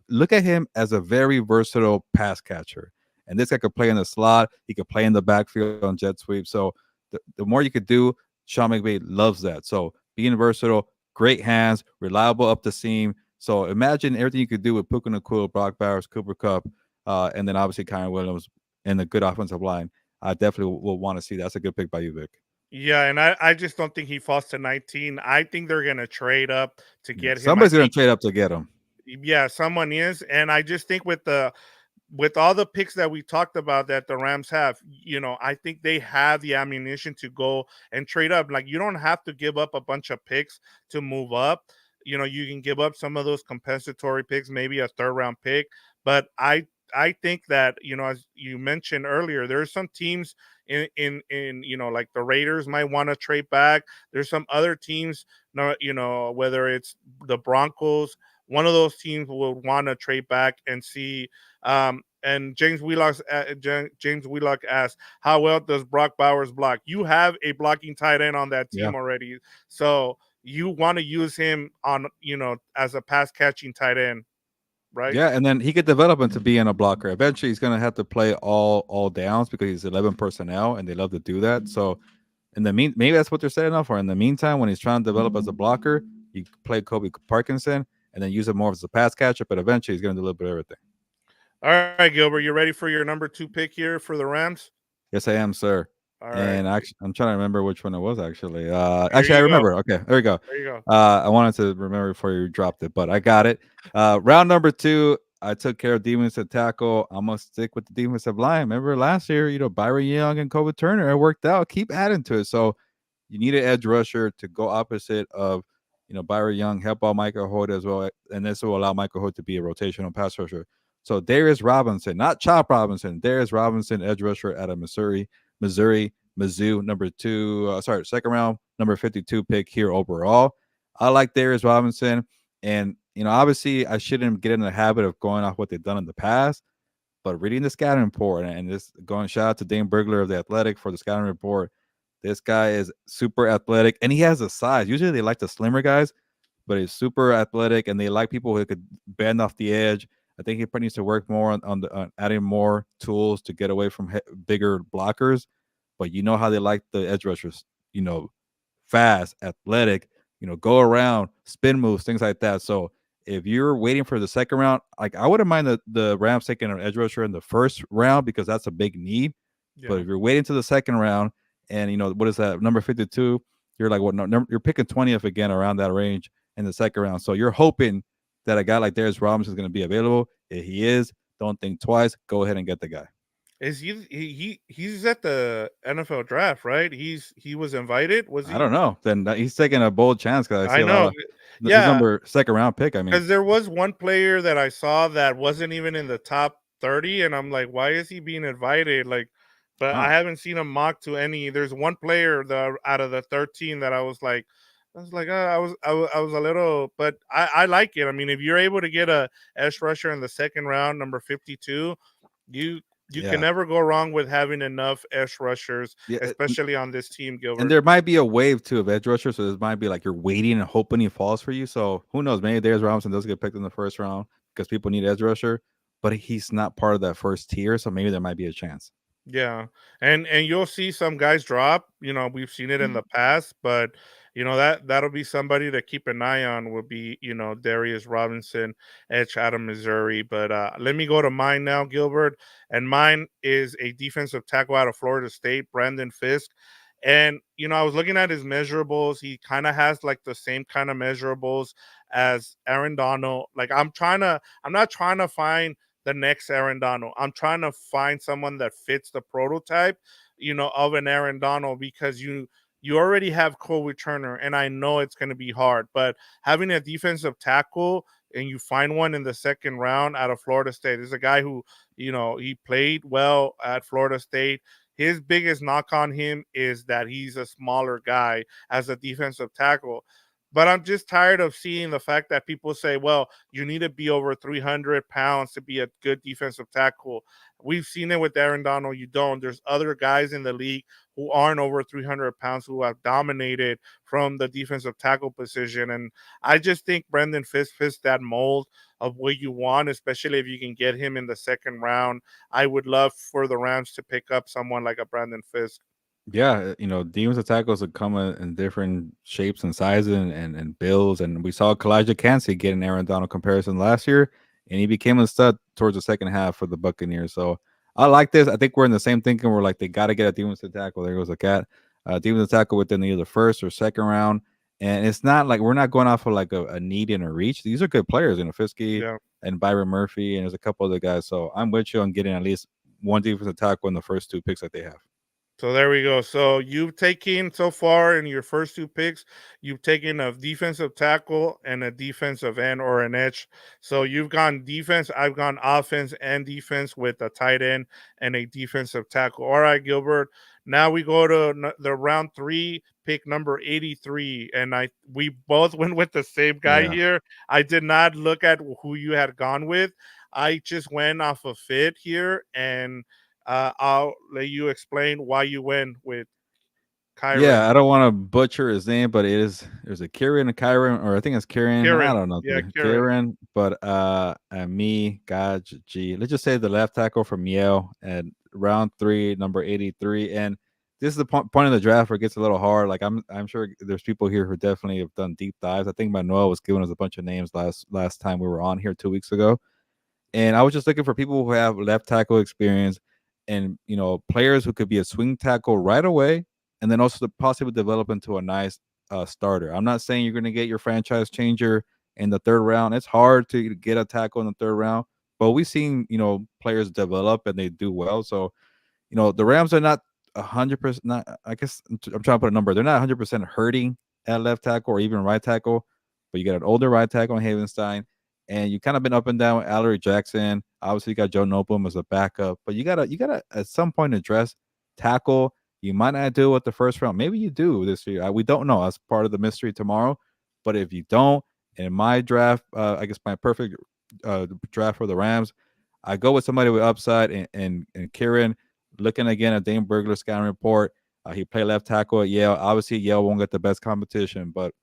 [SPEAKER 2] Look at him as a very versatile pass catcher. And this guy could play in the slot. He could play in the backfield on jet sweep. So the more you could do, Sean McVay loves that. So being versatile, great hands, reliable up the seam. So imagine everything you could do with Puka Nacua, Brock Bowers, Cooper Cup, and then obviously Kyron Williams and the good offensive line. I definitely will want to see that. That's a good pick by you, Vic.
[SPEAKER 1] Yeah, and I just don't think he falls to 19. I think they're gonna trade up to
[SPEAKER 2] Yeah.
[SPEAKER 1] get him. I
[SPEAKER 2] Somebody's going
[SPEAKER 1] think,
[SPEAKER 2] to trade up to get him.
[SPEAKER 1] yeah, someone is, and I just think with all the picks that we talked about that the Rams have, I think they have the ammunition to go and trade up. Like, you don't have to give up a bunch of picks to move up. You can give up some of those compensatory picks, maybe a third round pick. But I think that, as you mentioned earlier, there's some teams in like the Raiders might want to trade back. There's some other teams, no, whether it's the Broncos, one of those teams will want to trade back and see. And James Wheelock asked, "How well does Brock Bowers block?" You have a blocking tight end on that
[SPEAKER 2] Yeah.
[SPEAKER 1] team already, so you want to use him on, as a pass catching tight end, right?
[SPEAKER 2] Yeah, and then he could develop into being a blocker. Eventually, he's gonna have to play all downs because he's 11 personnel, and they love to do that. So, in the maybe that's what they're setting up for. In the meantime, when he's trying to develop as a blocker, you play Kobe Parkinson, and then use him more as a pass catcher. But eventually, he's gonna do a little bit of everything.
[SPEAKER 1] All right, Gilbert, you ready for your number two pick here for the Rams?
[SPEAKER 2] Yes, I am, sir.
[SPEAKER 1] All right,
[SPEAKER 2] And actually, I'm trying to remember which one it was. Actually,
[SPEAKER 1] here
[SPEAKER 2] actually, I
[SPEAKER 1] you go.
[SPEAKER 2] remember. Okay, there we go.
[SPEAKER 1] There you go.
[SPEAKER 2] I wanted to remember before you dropped it, but I got it. Round number two, I took care of defensive tackle. I'm gonna stick with the defensive line. Remember last year, Byron Young and Kobe Turner, it worked out. Keep adding to it. So you need an edge rusher to go opposite of, Byron Young, help out Michael Hoyt as well, and this will allow Michael Hoyt to be a rotational pass rusher. So Darius Robinson, not Chop Robinson, Darius Robinson, edge rusher out of Mizzou, number two, second round, number 52 pick here overall. I like Darius Robinson, and obviously I shouldn't get in the habit of going off what they've done in the past, but reading the scouting report and this going shout out to Dane Burglar of the Athletic for the scouting report. This guy is super athletic, and he has a size. Usually they like the slimmer guys, but he's super athletic, and they like people who could bend off the edge. I think he probably needs to work more on adding more tools to get away from bigger blockers. But you know how they like the edge rushers, you know, fast, athletic, go around, spin moves, things like that. So if you're waiting for the second round, like I wouldn't mind the Rams taking an edge rusher in the first round because that's a big need. But
[SPEAKER 1] Yeah.
[SPEAKER 2] if you're waiting to the second round, and what is that number 52? You're like what number? You're picking 20th again around that range in the second round. So you're hoping that a guy like Darius Robinson is going to be available. If he is, don't think twice. Go ahead and get the guy.
[SPEAKER 1] Is he's at the NFL draft, right? He was invited, was
[SPEAKER 2] I
[SPEAKER 1] he?
[SPEAKER 2] don't know. Then he's taking a bold chance because I see
[SPEAKER 1] I
[SPEAKER 2] a lot
[SPEAKER 1] know.
[SPEAKER 2] of he's
[SPEAKER 1] Yeah,
[SPEAKER 2] number second round pick. I mean,
[SPEAKER 1] because there was one player that I saw that wasn't even in the top 30, and I'm like, why is he being invited? Like, but I
[SPEAKER 2] huh?
[SPEAKER 1] haven't seen him mock to any. There's one player that out of the 13 that I was a little, but I like it. I mean, if you're able to get a edge rusher in the second round, number 52, you you can
[SPEAKER 2] Yeah,
[SPEAKER 1] never go wrong with having enough edge rushers,
[SPEAKER 2] yeah.
[SPEAKER 1] especially on this team,
[SPEAKER 2] And
[SPEAKER 1] Gilbert.
[SPEAKER 2] there might be a wave too of edge rushers, so this might be like you're waiting and hoping he falls for you. So who knows? Maybe Darius Robinson does get picked in the first round because people need edge rusher, but he's not part of that first tier, so maybe there might be a chance.
[SPEAKER 1] Yeah, and you'll see some guys drop. We've seen it in the past, but that'll be somebody to keep an eye on. Will be Darius Robinson, edge out of Missouri. But let me go to mine now, Gilbert, and mine is a defensive tackle out of Florida State, Brandon Fisk. And I was looking at his measurables. He kind of has like the same kind of measurables as Aaron Donald. Like I'm not trying to find the next Aaron Donald. I'm trying to find someone that fits the prototype, of an Aaron Donald because you already have Cole Turner, and I know it's going to be hard. But having a defensive tackle and you find one in the second round out of Florida State, is a guy who he played well at Florida State. His biggest knock on him is that he's a smaller guy as a defensive tackle. But I'm just tired of seeing the fact that people say, well, you need to be over 300 pounds to be a good defensive tackle. We've seen it with Aaron Donald. You don't. There's other guys in the league who aren't over 300 pounds who have dominated from the defensive tackle position. And I just think Brendan Fisk fits that mold of what you want, especially if you can get him in the second round. I would love for the Rams to pick up someone like a Brandon Fisk.
[SPEAKER 2] Yeah, defensive tackles that come in different shapes and sizes and builds, and we saw Kalijah Kancey get an Aaron Donald comparison last year, and he became a stud towards the second half for the Buccaneers. So I like this. I think we're in the same thinking. We're like they got to get a defensive tackle. There goes a cat. Defensive tackle within either first or second round, and it's not like we're not going off of like a need and a reach. These are good players, Fiske
[SPEAKER 1] Yeah.
[SPEAKER 2] and Byron Murphy, and there's a couple other guys. So I'm with you on getting at least one defensive tackle in the first two picks that they have.
[SPEAKER 1] So there we go. So you've taken so far in your first two picks, you've taken a defensive tackle and a defensive end or an edge. So you've gone defense, I've gone offense and defense with a tight end and a defensive tackle. All right, Gilbert. Now we go to the round three, pick number 83. And we both went with the same guy
[SPEAKER 2] Yeah.
[SPEAKER 1] here. I did not look at who you had gone with. I just went off of fit here, and I'll let you explain why you went with.
[SPEAKER 2] Yeah,
[SPEAKER 1] Kyron.
[SPEAKER 2] I don't want to butcher his name, but there's a Kieran, a Kyron, or I think it's Kieran. I
[SPEAKER 1] Kieran.
[SPEAKER 2] don't know,
[SPEAKER 1] Yeah, Kieran.
[SPEAKER 2] Kieran. But me, God, G. Let's just say the left tackle from Yale at round 3, number 83. And this is the point of the draft where it gets a little hard. Like I'm sure there's people here who definitely have done deep dives. I think Manuel was giving us a bunch of names last time we were on here 2 weeks ago. And I was just looking for people who have left tackle experience and, players who could be a swing tackle right away and then also to possibly develop into a nice starter. I'm not saying you're going to get your franchise changer in the third round. It's hard to get a tackle in the third round, but we've seen, players develop and they do well. So, the Rams are not 100%. Not, I guess I'm trying to put a number. They're not 100% hurting at left tackle or even right tackle, but you got an older right tackle in Havenstein, and you kind of been up and down with Allery Jackson. Obviously, you got Joe Noteboom as a backup, but you gotta at some point address tackle. You might not do it with the first round. Maybe you do this year. We don't know. That's part of the mystery tomorrow. But if you don't, in my draft, I guess my perfect draft for the Rams, I go with somebody with upside and Kieran. Looking again at Dane Burglar's scouting report, he played left tackle at Yale. Obviously, Yale won't get the best competition, but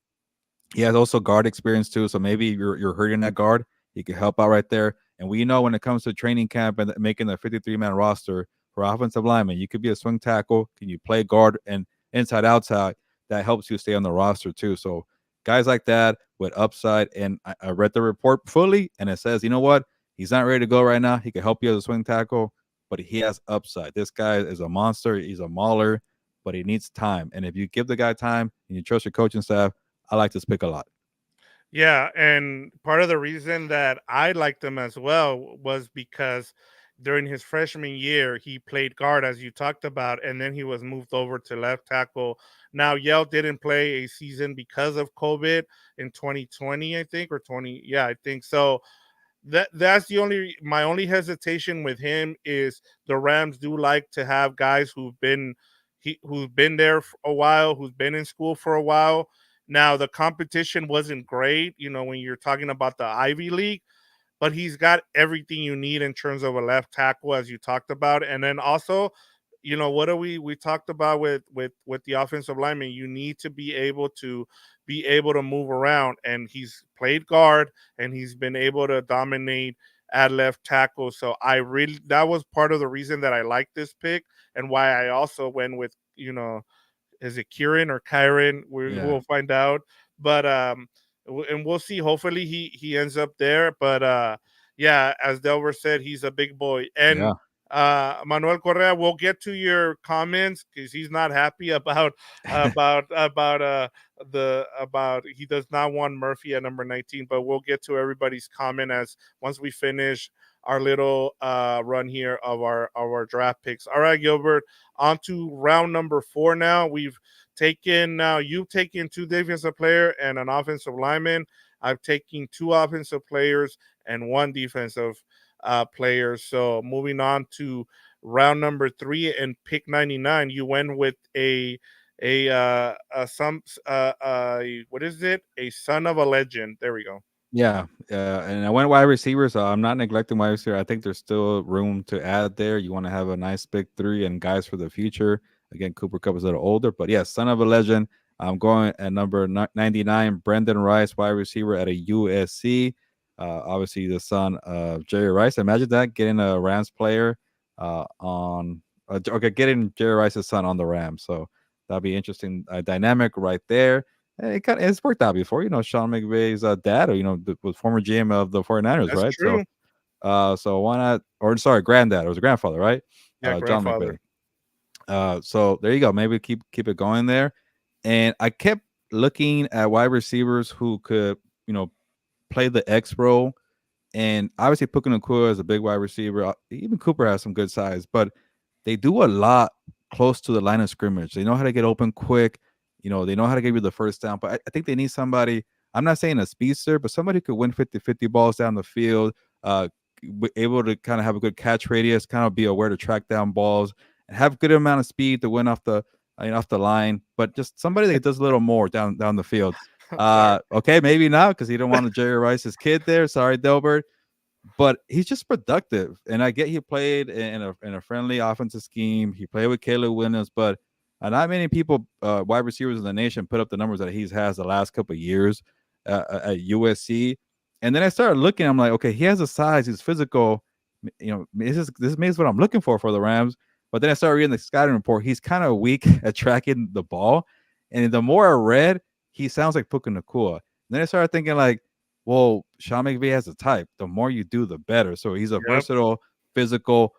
[SPEAKER 2] he has also guard experience too. So maybe you're hurting that guard. He can help out right there. And we know when it comes to training camp and making the 53-man roster for offensive linemen, you could be a swing tackle. Can you play guard and inside outside? That helps you stay on the roster too. So guys like that with upside. And I read the report fully, and it says, you know what? He's not ready to go right now. He can help you as a swing tackle, but he has upside. This guy is a monster. He's a mauler, but he needs time. And if you give the guy time and you trust your coaching staff, I like this pick a lot.
[SPEAKER 1] Yeah, and part of the reason that I liked him as well was because during his freshman year, he played guard, as you talked about, and then he was moved over to left tackle. Now, Yale didn't play a season because of COVID in 2020, I think, or 20. Yeah, I think so. That's the only my only hesitation with him is the Rams do like to have guys who've been there for a while, who's been in school for a while. Now the competition wasn't great, when you're talking about the Ivy League, but he's got everything you need in terms of a left tackle, as you talked about. And then also, what are we talked about with the offensive lineman? You need to be able to move around, and he's played guard and he's been able to dominate at left tackle. So that was part of the reason that I liked this pick, and why I also went with, is it Kieran or Kyron?
[SPEAKER 2] Yeah.
[SPEAKER 1] We'll find out. But and we'll see. Hopefully he ends up there. But yeah, as Delver said, he's a big boy. And
[SPEAKER 2] Yeah.
[SPEAKER 1] Manuel Correa, we'll get to your comments because he's not happy about he does not want Murphy at number 19. But we'll get to everybody's comment as once we finish our little run here of our draft picks. All right, Gilbert, on to round number 4 now. You've taken two defensive player and an offensive lineman. I've taken two offensive players and one defensive player. So moving on to round number 3 and pick 99, you went with what is it? A son of a legend. There we go.
[SPEAKER 2] Yeah, and I went wide receiver, so I'm not neglecting wide receiver. I think there's still room to add there. You want to have a nice big three and guys for the future. Again, Cooper Cup is a little older, but yeah, son of a legend. I'm going at number 99, Brendan Rice, wide receiver at a USC. Obviously, the son of Jerry Rice. Imagine that getting a Rams player getting Jerry Rice's son on the Rams. So that'll be interesting dynamic right there. It's worked out before, Sean McVay's dad, or was former GM of the 49ers,
[SPEAKER 1] That's
[SPEAKER 2] right? So,
[SPEAKER 1] true.
[SPEAKER 2] so why not? Or sorry, granddad, or was a grandfather, right?
[SPEAKER 1] Yeah,
[SPEAKER 2] John McVay.
[SPEAKER 1] grandfather.
[SPEAKER 2] So there you go. Maybe keep it going there. And I kept looking at wide receivers who could, play the X role, and obviously Puka Nacua is a big wide receiver. Even Cooper has some good size, but they do a lot close to the line of scrimmage. They know how to get open quick. They know how to give you the first down. But I think they need somebody. I'm not saying a speedster, but somebody who could win 50-50 balls down the field, able to kind of have a good catch radius, kind of be aware to track down balls, and have a good amount of speed to win off the line. But just somebody that does a little more down the field.
[SPEAKER 1] Sorry.
[SPEAKER 2] Okay, maybe not because he don't want to Jerry Rice's kid there. Sorry, Delbert, but he's just productive. And I get he played in a friendly offensive scheme. He played with Caleb Williams, but Not many people, wide receivers in the nation, put up the numbers that he's has the last couple of years at USC. And then I started looking. I'm like, okay, he has a size. He's physical. This is what I'm looking for the Rams. But then I started reading the scouting report. He's kind of weak at tracking the ball. And the more I read, he sounds like Puka Nacua. And then I started thinking like, well, Sean McVay has a type. The more you do, the better. So he's a
[SPEAKER 1] Yep.
[SPEAKER 2] versatile, physical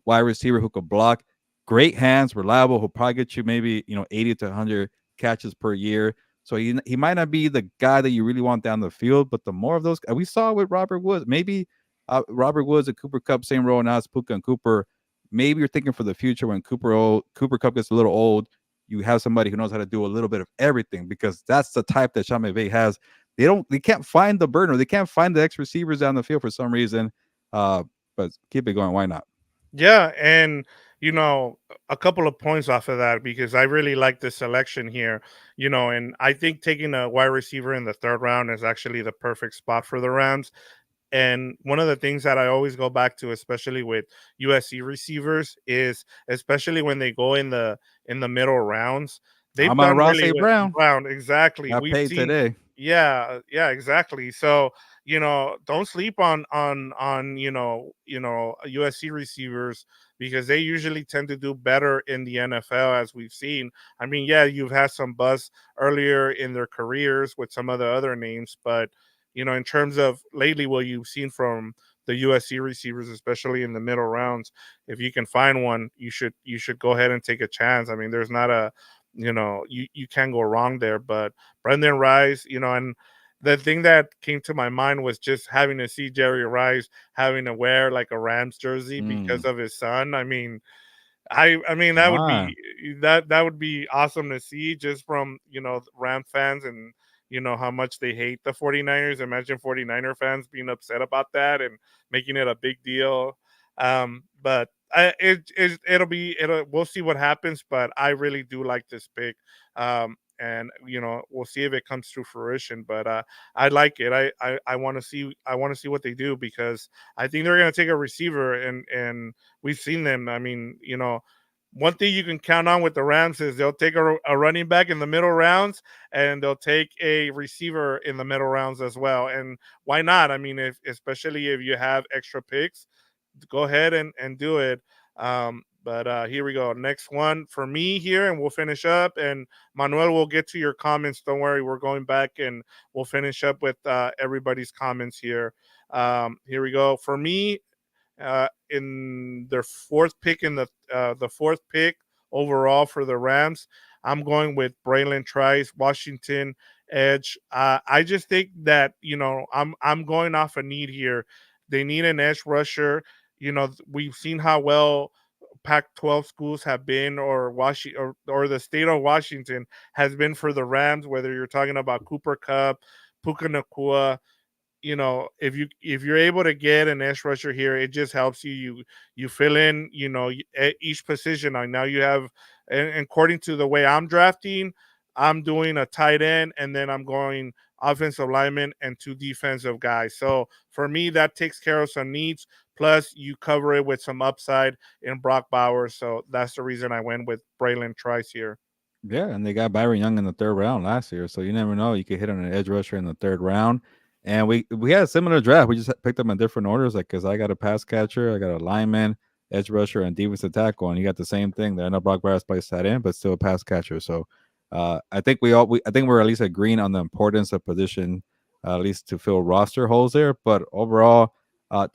[SPEAKER 2] wide receiver who could block, great hands, reliable. He'll probably get you maybe 80 to 100 catches per year. So he might not be the guy that you really want down the field, but the more of those we saw with Robert Woods, maybe Robert Woods and Cooper Cup same role now as Puka and Cooper. Maybe you're thinking for the future when Cooper Cup gets a little old, you have somebody who knows how to do a little bit of everything because that's the type that Sean McVay has. They can't find the burner, they can't find the X receivers down the field for some reason. But keep it going. Why not?
[SPEAKER 1] Yeah, and you know, a couple of points off of that because I really like the selection here. And I think taking a wide receiver in the third round is actually the perfect spot for the Rams. And one of the things that I always go back to, especially with USC receivers, is especially when they go in the middle rounds, they've
[SPEAKER 2] I'm on
[SPEAKER 1] done
[SPEAKER 2] Ross
[SPEAKER 1] really
[SPEAKER 2] A.
[SPEAKER 1] well.
[SPEAKER 2] Brown.
[SPEAKER 1] Brown, exactly.
[SPEAKER 2] Got
[SPEAKER 1] We've
[SPEAKER 2] paid
[SPEAKER 1] seen,
[SPEAKER 2] today.
[SPEAKER 1] yeah, yeah, exactly. So don't sleep on USC receivers because they usually tend to do better in the NFL as we've seen. I mean, yeah, you've had some buzz earlier in their careers with some of the other names, but in terms of lately what you've seen from the USC receivers, especially in the middle rounds, if you can find one, you should go ahead and take a chance. I mean, there's not a you can't go wrong there. But Brendan Rice, and the thing that came to my mind was just having to see Jerry Rice having to wear like a Rams jersey
[SPEAKER 2] Mm,
[SPEAKER 1] because of his son. I mean, I mean
[SPEAKER 2] come
[SPEAKER 1] that would be
[SPEAKER 2] on.
[SPEAKER 1] that would be awesome to see just from Ram fans and how much they hate the 49ers. Imagine 49er fans being upset about that and making it a big deal. But it'll we'll see what happens, but I really do like this pick. And we'll see if it comes to fruition, but I like it. I want to see what they do because I think they're going to take a receiver, and we've seen them. I mean, one thing you can count on with the Rams is they'll take a running back in the middle rounds and they'll take a receiver in the middle rounds as well. And why not? I mean, if especially if you have extra picks, go ahead and do it. But here we go. Next one for me here, and we'll finish up. And Manuel, we'll get to your comments. Don't worry, we're going back and we'll finish up with everybody's comments here. Here we go. For me, in their fourth pick overall for the Rams. I'm going with Braylon Trice, Washington edge. I just think that I'm going off a need here. They need an edge rusher. We've seen how well Pac-12 schools have been, or Washington, or the state of Washington has been for the Rams. Whether you're talking about Cooper Cup, Puka Nacua, if you're able to get an edge rusher here, it just helps you fill in at each position. Now you have, and according to the way I'm drafting, I'm doing a tight end and then I'm going offensive lineman and two defensive guys. So for me, that takes care of some needs. Plus, you cover it with some upside in Brock Bowers. So that's the reason I went with Braylon Trice here.
[SPEAKER 2] Yeah, and they got Byron Young in the third round last year, so you never know. You could hit on an edge rusher in the third round. And we had a similar draft. We just picked them in different orders, like because I got a pass catcher, I got a lineman, edge rusher, and defensive tackle, and you got the same thing there. I know Brock Bowers plays that in, but still a pass catcher. So I think I think we're at least agreeing on the importance of position, at least to fill roster holes there. But overall,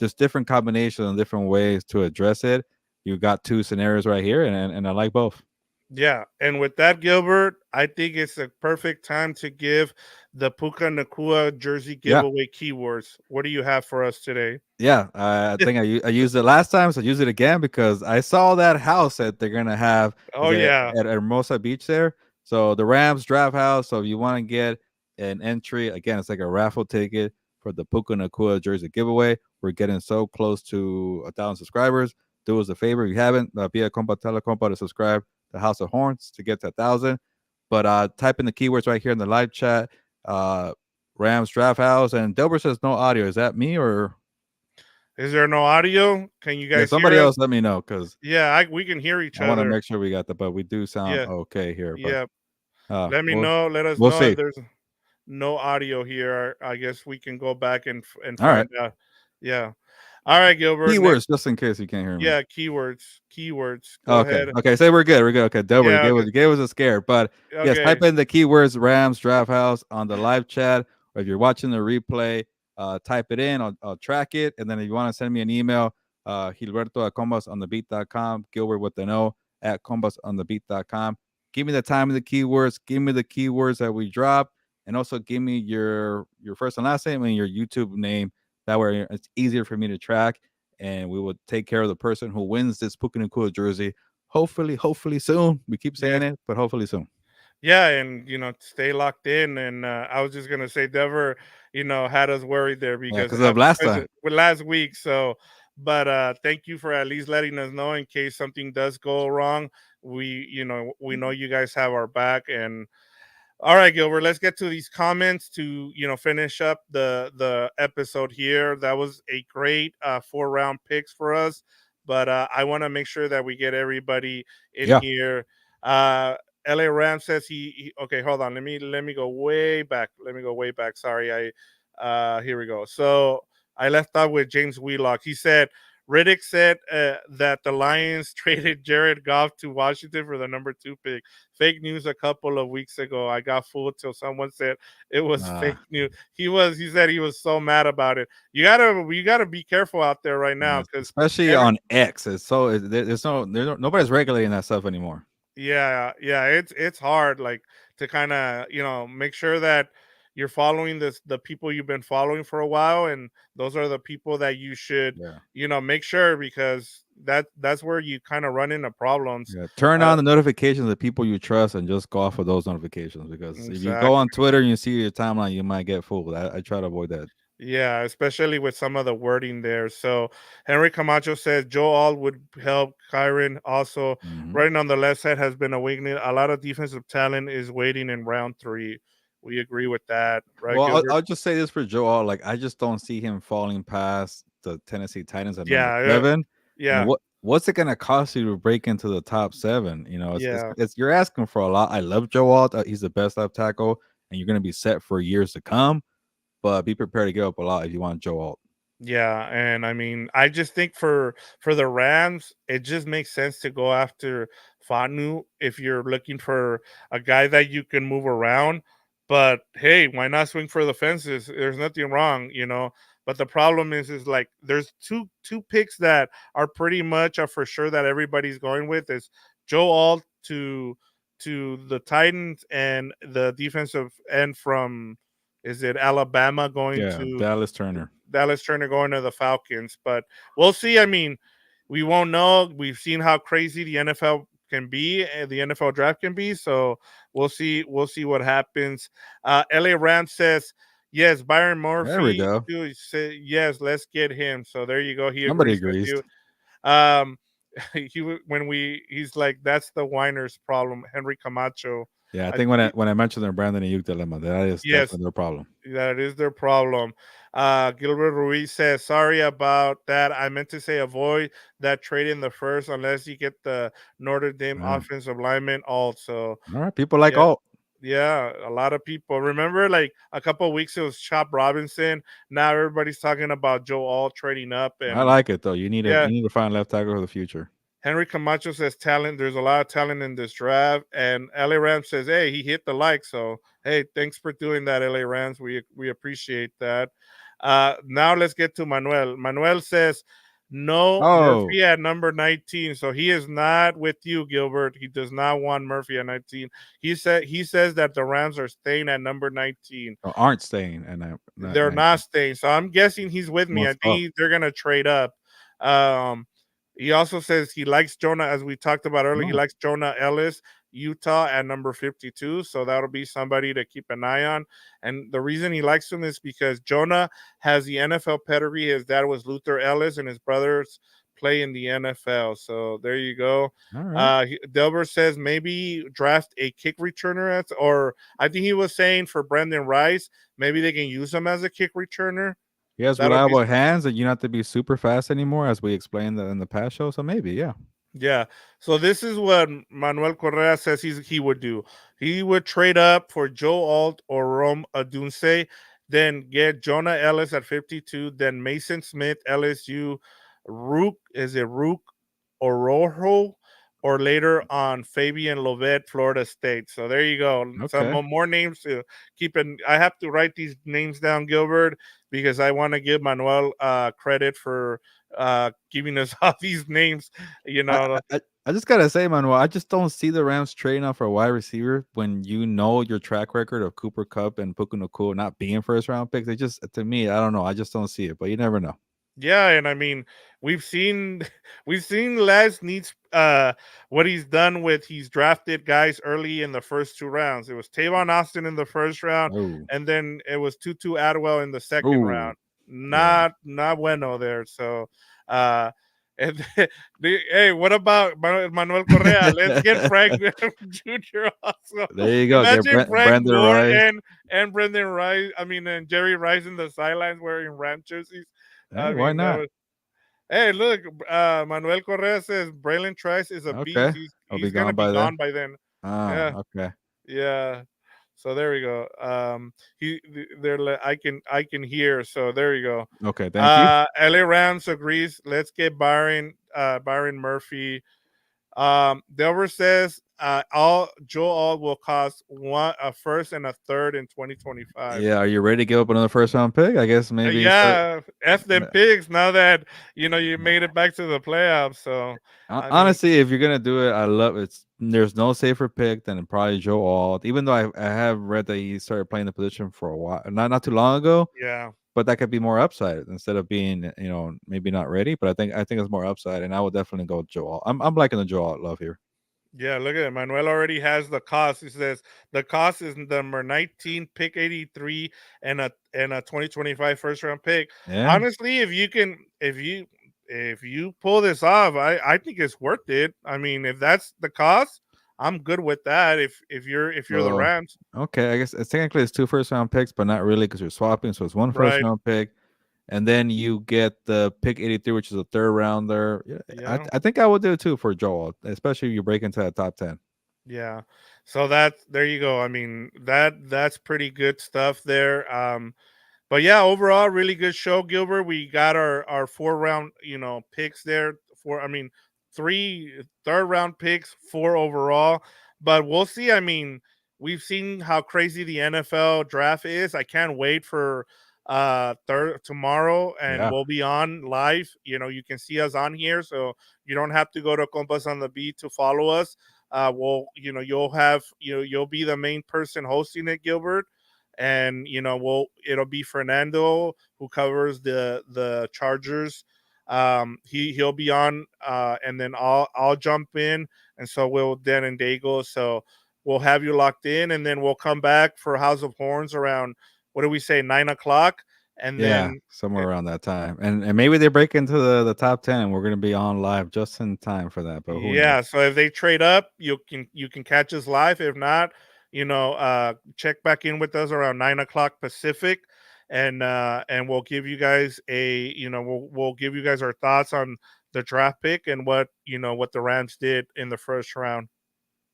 [SPEAKER 2] just different combinations and different ways to address it. You got two scenarios right here, and I like both.
[SPEAKER 1] Yeah, and with that, Gilbert, I think it's a perfect time to give the Puka Nakua jersey
[SPEAKER 2] Yeah.
[SPEAKER 1] giveaway keywords. What do you have for us today?
[SPEAKER 2] Yeah, I think I used it last time, so I use it again because I saw that house that they're gonna have
[SPEAKER 1] Oh
[SPEAKER 2] is it
[SPEAKER 1] yeah,
[SPEAKER 2] at Hermosa Beach there. So the Rams draft house. So if you want to get an entry, again, it's like a raffle ticket for the Puka Nakua jersey giveaway. We're getting so close to 1,000 subscribers. Do us a favor if you haven't, be a compa telecompa to subscribe to House of Horns to get to 1,000. But type in the keywords right here in the live chat. Uh, Rams draft house, and Delbert says no audio. Is that me or?
[SPEAKER 1] Is there no audio? Can you
[SPEAKER 2] Yeah,
[SPEAKER 1] guys
[SPEAKER 2] somebody
[SPEAKER 1] hear us?
[SPEAKER 2] else let me know because
[SPEAKER 1] Yeah, we can hear each
[SPEAKER 2] I wanna
[SPEAKER 1] other.
[SPEAKER 2] make sure we got but we do sound
[SPEAKER 1] Yeah,
[SPEAKER 2] okay here, but,
[SPEAKER 1] yeah. Let me
[SPEAKER 2] we'll
[SPEAKER 1] know. Let us
[SPEAKER 2] we'll
[SPEAKER 1] know if
[SPEAKER 2] see.
[SPEAKER 1] there's no audio here. I guess we can go back and
[SPEAKER 2] Alright.
[SPEAKER 1] find out. Yeah. All right, Gilbert.
[SPEAKER 2] Keywords just in case you can't hear me.
[SPEAKER 1] Yeah, keywords. Keywords. Go
[SPEAKER 2] Okay.
[SPEAKER 1] ahead.
[SPEAKER 2] Okay. Say we're good. We're good. Okay. Don't worry.
[SPEAKER 1] Yeah. Okay.
[SPEAKER 2] You gave us a scare. But yes, type
[SPEAKER 1] Okay.
[SPEAKER 2] in the keywords Rams Draft House on the live chat, or if you're watching the replay, type it in. I'll track it. And then if you want to send me an email, Gilberto at combasonthebeat.com, Gilbert with the no at combasonthebeat.com. Give me the time of the keywords. Give me the keywords that we drop. And also give me your first and last name and your YouTube name. That way it's easier for me to track. And we will take care of the person who wins this Puka Nacua jersey. Hopefully soon. We keep
[SPEAKER 1] Yeah.
[SPEAKER 2] saying it, but hopefully soon.
[SPEAKER 1] Yeah, and stay locked in. And I was just gonna say, Dever, had us worried there
[SPEAKER 2] Yeah,
[SPEAKER 1] because
[SPEAKER 2] because of last
[SPEAKER 1] because
[SPEAKER 2] time.
[SPEAKER 1] with last week. So, but thank you for at least letting us know in case something does go wrong. We know you guys have our back. And all right, Gilbert, let's get to these comments to finish up the episode here. That was a great 4 round picks for us, but I want to make sure that we get everybody in
[SPEAKER 2] Yeah.
[SPEAKER 1] here. Uh, LA Ram says okay. Hold on, let me go way back. Let me go way back. Sorry, here we go. So I left off with James Wheelock. He said Riddick said that the Lions traded Jared Goff to Washington for the number 2 pick. Fake news a couple of weeks ago. I got fooled till someone said it was
[SPEAKER 2] Uh,
[SPEAKER 1] fake news. He said he was so mad about it. You gotta be careful out there right now
[SPEAKER 2] yes,
[SPEAKER 1] because
[SPEAKER 2] especially
[SPEAKER 1] every
[SPEAKER 2] on X. It's so nobody's regulating that stuff anymore.
[SPEAKER 1] yeah, it's hard like to kind of make sure that you're following the people you've been following for a while, and those are the people that you should
[SPEAKER 2] Yeah.
[SPEAKER 1] make sure, because that's where you kind of run into problems.
[SPEAKER 2] Yeah. Turn
[SPEAKER 1] uh
[SPEAKER 2] on the notifications of people you trust and just go off of those notifications because if you go on
[SPEAKER 1] exactly.
[SPEAKER 2] Twitter and you see your timeline, you might get fooled. I try to avoid that.
[SPEAKER 1] Yeah, especially with some of the wording there. So Henry Camacho says Joe Alt would help Kyron. Also,
[SPEAKER 2] Hmm.
[SPEAKER 1] writing on the left side has been awakening. A lot of defensive talent is waiting in round 3. We agree with that, right,
[SPEAKER 2] Well, I'll,
[SPEAKER 1] Gilbert?
[SPEAKER 2] I'll just say this for Joe. Like, I just don't see him falling past the Tennessee Titans at number
[SPEAKER 1] Yeah, yeah,
[SPEAKER 2] 7. And
[SPEAKER 1] yeah,
[SPEAKER 2] what's it gonna cost you to break into the top 7?
[SPEAKER 1] yeah,
[SPEAKER 2] It's you're asking for a lot. I love Joe Alt. He's the best left tackle, and you're gonna be set for years to come. But be prepared to give up a lot if you want Joe Alt.
[SPEAKER 1] yeah. And I mean, I just think for the Rams, it just makes sense to go after Fanu if you're looking for a guy that you can move around. But hey, why not swing for the fences? There's nothing wrong. But the problem is like there's two picks that are pretty much a for sure that everybody's going with is Joe Alt to the Titans, and the defensive end from, is it Alabama, going
[SPEAKER 2] Yeah,
[SPEAKER 1] to
[SPEAKER 2] Dallas Turner.
[SPEAKER 1] Dallas Turner going to the Falcons. But we'll see. I mean, we won't know. We've seen how crazy the NFL can be and the NFL draft can be. So we'll see. We'll see what happens. LA Rams says yes. Byron
[SPEAKER 2] There we
[SPEAKER 1] Murphy
[SPEAKER 2] go.
[SPEAKER 1] too said yes. Let's get him. So there you go. He
[SPEAKER 2] Somebody
[SPEAKER 1] agrees with
[SPEAKER 2] agrees.
[SPEAKER 1] you. Um, he's like, that's the whiner's problem. Henry Camacho.
[SPEAKER 2] Yeah, I
[SPEAKER 1] I
[SPEAKER 2] think
[SPEAKER 1] think
[SPEAKER 2] when I mentioned the Brandon Ayuk dilemma, that is
[SPEAKER 1] yes,
[SPEAKER 2] definitely their problem.
[SPEAKER 1] that is their problem. Gilbert Ruiz says, sorry about that. I meant to say avoid that trade in the first unless you get the Notre Dame
[SPEAKER 2] Yeah.
[SPEAKER 1] offensive lineman also.
[SPEAKER 2] All right, people like
[SPEAKER 1] Yeah.
[SPEAKER 2] Alt.
[SPEAKER 1] Yeah, a lot of people remember like a couple of weeks it was Chop Robinson. Now everybody's talking about Joe Alt trading up.
[SPEAKER 2] I
[SPEAKER 1] And
[SPEAKER 2] like it though.
[SPEAKER 1] yeah,
[SPEAKER 2] You need to find left tackle for the future.
[SPEAKER 1] Henry Camacho says talent. There's a lot of talent in this draft, and LA Rams says, "Hey, he hit the like." So, hey, thanks for doing that, LA Rams. We appreciate that. Now let's get to Manuel. Manuel says, "No,
[SPEAKER 2] Oh,
[SPEAKER 1] Murphy at number 19." So he is not with you, Gilbert. He does not want Murphy at 19. He says that the Rams are staying at number 19.
[SPEAKER 2] aren't staying, and I not
[SPEAKER 1] They're not
[SPEAKER 2] 19.
[SPEAKER 1] staying. So I'm guessing he's with me. I
[SPEAKER 2] What's
[SPEAKER 1] think
[SPEAKER 2] up?
[SPEAKER 1] they're gonna trade up. Um, he also says he likes Jonah, as we talked about earlier. He
[SPEAKER 2] No,
[SPEAKER 1] likes Jonah Ellis, Utah at number 52. So that'll be somebody to keep an eye on. And the reason he likes him is because Jonah has the NFL pedigree. His dad was Luther Ellis, and his brothers play in the NFL. So there you go.
[SPEAKER 2] all right.
[SPEAKER 1] Delbert says maybe draft a kick returner or I think he was saying for Brandon Rice, maybe they can use him as a kick returner.
[SPEAKER 2] He has
[SPEAKER 1] That'll be
[SPEAKER 2] reliable hands, and you don't have to be super fast anymore, as we explained in the past show. So maybe, yeah.
[SPEAKER 1] Yeah. So this is what Manuel Correa says he would do. He would trade up for Joe Alt or Rome Adunse, then get Jonah Ellis at 52, then Mason Smith, LSU, Rook or Rojo, or later on Fabian Lovett, Florida State. So there you go. Some
[SPEAKER 2] Okay.
[SPEAKER 1] more names to keep in. I have to write these names down, Gilbert, because I want to give Manuel credit for giving us all these names. You
[SPEAKER 2] I,
[SPEAKER 1] know,
[SPEAKER 2] I just gotta say, Manuel, I just don't see the Rams trading out for a wide receiver when you know your track record of Cooper Cup and Puka Nacua not being first round picks. They just, to me, I don't know. I just don't see it, but you never know.
[SPEAKER 1] yeah, and I mean, we've seen we've seen Les needs what he's done with he's drafted guys early in the first two rounds. It was Tavon Austin in the first round,
[SPEAKER 2] Oh,
[SPEAKER 1] and then it was Tutu Atwell in the second
[SPEAKER 2] oh,
[SPEAKER 1] round.
[SPEAKER 2] yeah.
[SPEAKER 1] Not bueno there. So uh and hey, what about Manuel Correa? Let's get Frank Jr. also.
[SPEAKER 2] There you go. Get
[SPEAKER 1] Imagine Frank
[SPEAKER 2] Brandon
[SPEAKER 1] Gore
[SPEAKER 2] Rice.
[SPEAKER 1] and Brendan Rice. I mean, and Jerry Rice in the sidelines wearing Ram jerseys. I
[SPEAKER 2] Hey, why
[SPEAKER 1] mean, that
[SPEAKER 2] not?
[SPEAKER 1] was. Hey, look, Manuel Correa says Braylon Trice is a beast.
[SPEAKER 2] Okay, I'll be
[SPEAKER 1] He's gonna
[SPEAKER 2] gone
[SPEAKER 1] be
[SPEAKER 2] by then.
[SPEAKER 1] gone by then.
[SPEAKER 2] Ah,
[SPEAKER 1] Yeah,
[SPEAKER 2] okay,
[SPEAKER 1] yeah. So there we go. They're I can hear. So there you go.
[SPEAKER 2] okay. Thank you.
[SPEAKER 1] LA Rams agrees. Let's get Byron Murphy. Delver says all Joe All will cost a first and a third in 2025.
[SPEAKER 2] Yeah, are you ready to give up another first round pick? I guess maybe start.
[SPEAKER 1] Yeah, F them pigs. Now that you made it back to the playoffs, so I mean,
[SPEAKER 2] Honestly, if you're gonna do it, I love it. There's no safer pick than probably Joe Alt. Even though I have read that he started playing the position for a while, not too long ago,
[SPEAKER 1] yeah,
[SPEAKER 2] but that could be more upside instead of being maybe not ready. But I think it's more upside, and I would definitely go with Joe Alt. I'm liking the Joe Alt love here.
[SPEAKER 1] yeah. Look at it. Manuel already has the cost. He says the cost is number 19, pick 83, and a 2025 first round pick.
[SPEAKER 2] Yeah.
[SPEAKER 1] Honestly, if you pull this off, I think it's worth it. I mean, if that's the cost, I'm good with that. If you're the
[SPEAKER 2] So
[SPEAKER 1] Rams,
[SPEAKER 2] okay, I guess technically it's two first round picks, but not really because you're swapping. So it's one first
[SPEAKER 1] right?
[SPEAKER 2] round pick, and then you get the pick 83, which is a third rounder. Yeah,
[SPEAKER 1] Yeah.
[SPEAKER 2] I think I would do it too for Joel, especially if you break into that top 10.
[SPEAKER 1] Yeah. So that's there you go. I mean, that's pretty good stuff there. But yeah, overall, really good show, Gilbert. We got our 4 round, picks there. I mean, three third round picks, four overall. But we'll see. I mean, we've seen how crazy the NFL draft is. I can't wait for third tomorrow, and
[SPEAKER 2] Yeah.
[SPEAKER 1] we'll be on live. You can see us on here, so you don't have to go to Compas on the Beat to follow us. You'll be the main person hosting it, Gilbert, and it'll be Fernando who covers the Chargers. He'll be on, and then I'll jump in, and so will Dan and Dago. So we'll have you locked in, and then we'll come back for House of Horns around, what do we say, 9 o'clock, and
[SPEAKER 2] Yeah,
[SPEAKER 1] then
[SPEAKER 2] somewhere around that time, and maybe they break into the top 10. And we're gonna be on live just in time for that, but who knows?
[SPEAKER 1] yeah, so if they trade up, you can catch us live. If not, check back in with us around 9 o'clock Pacific, and we'll give you guys we'll give you guys our thoughts on the draft pick and what the Rams did in the first round.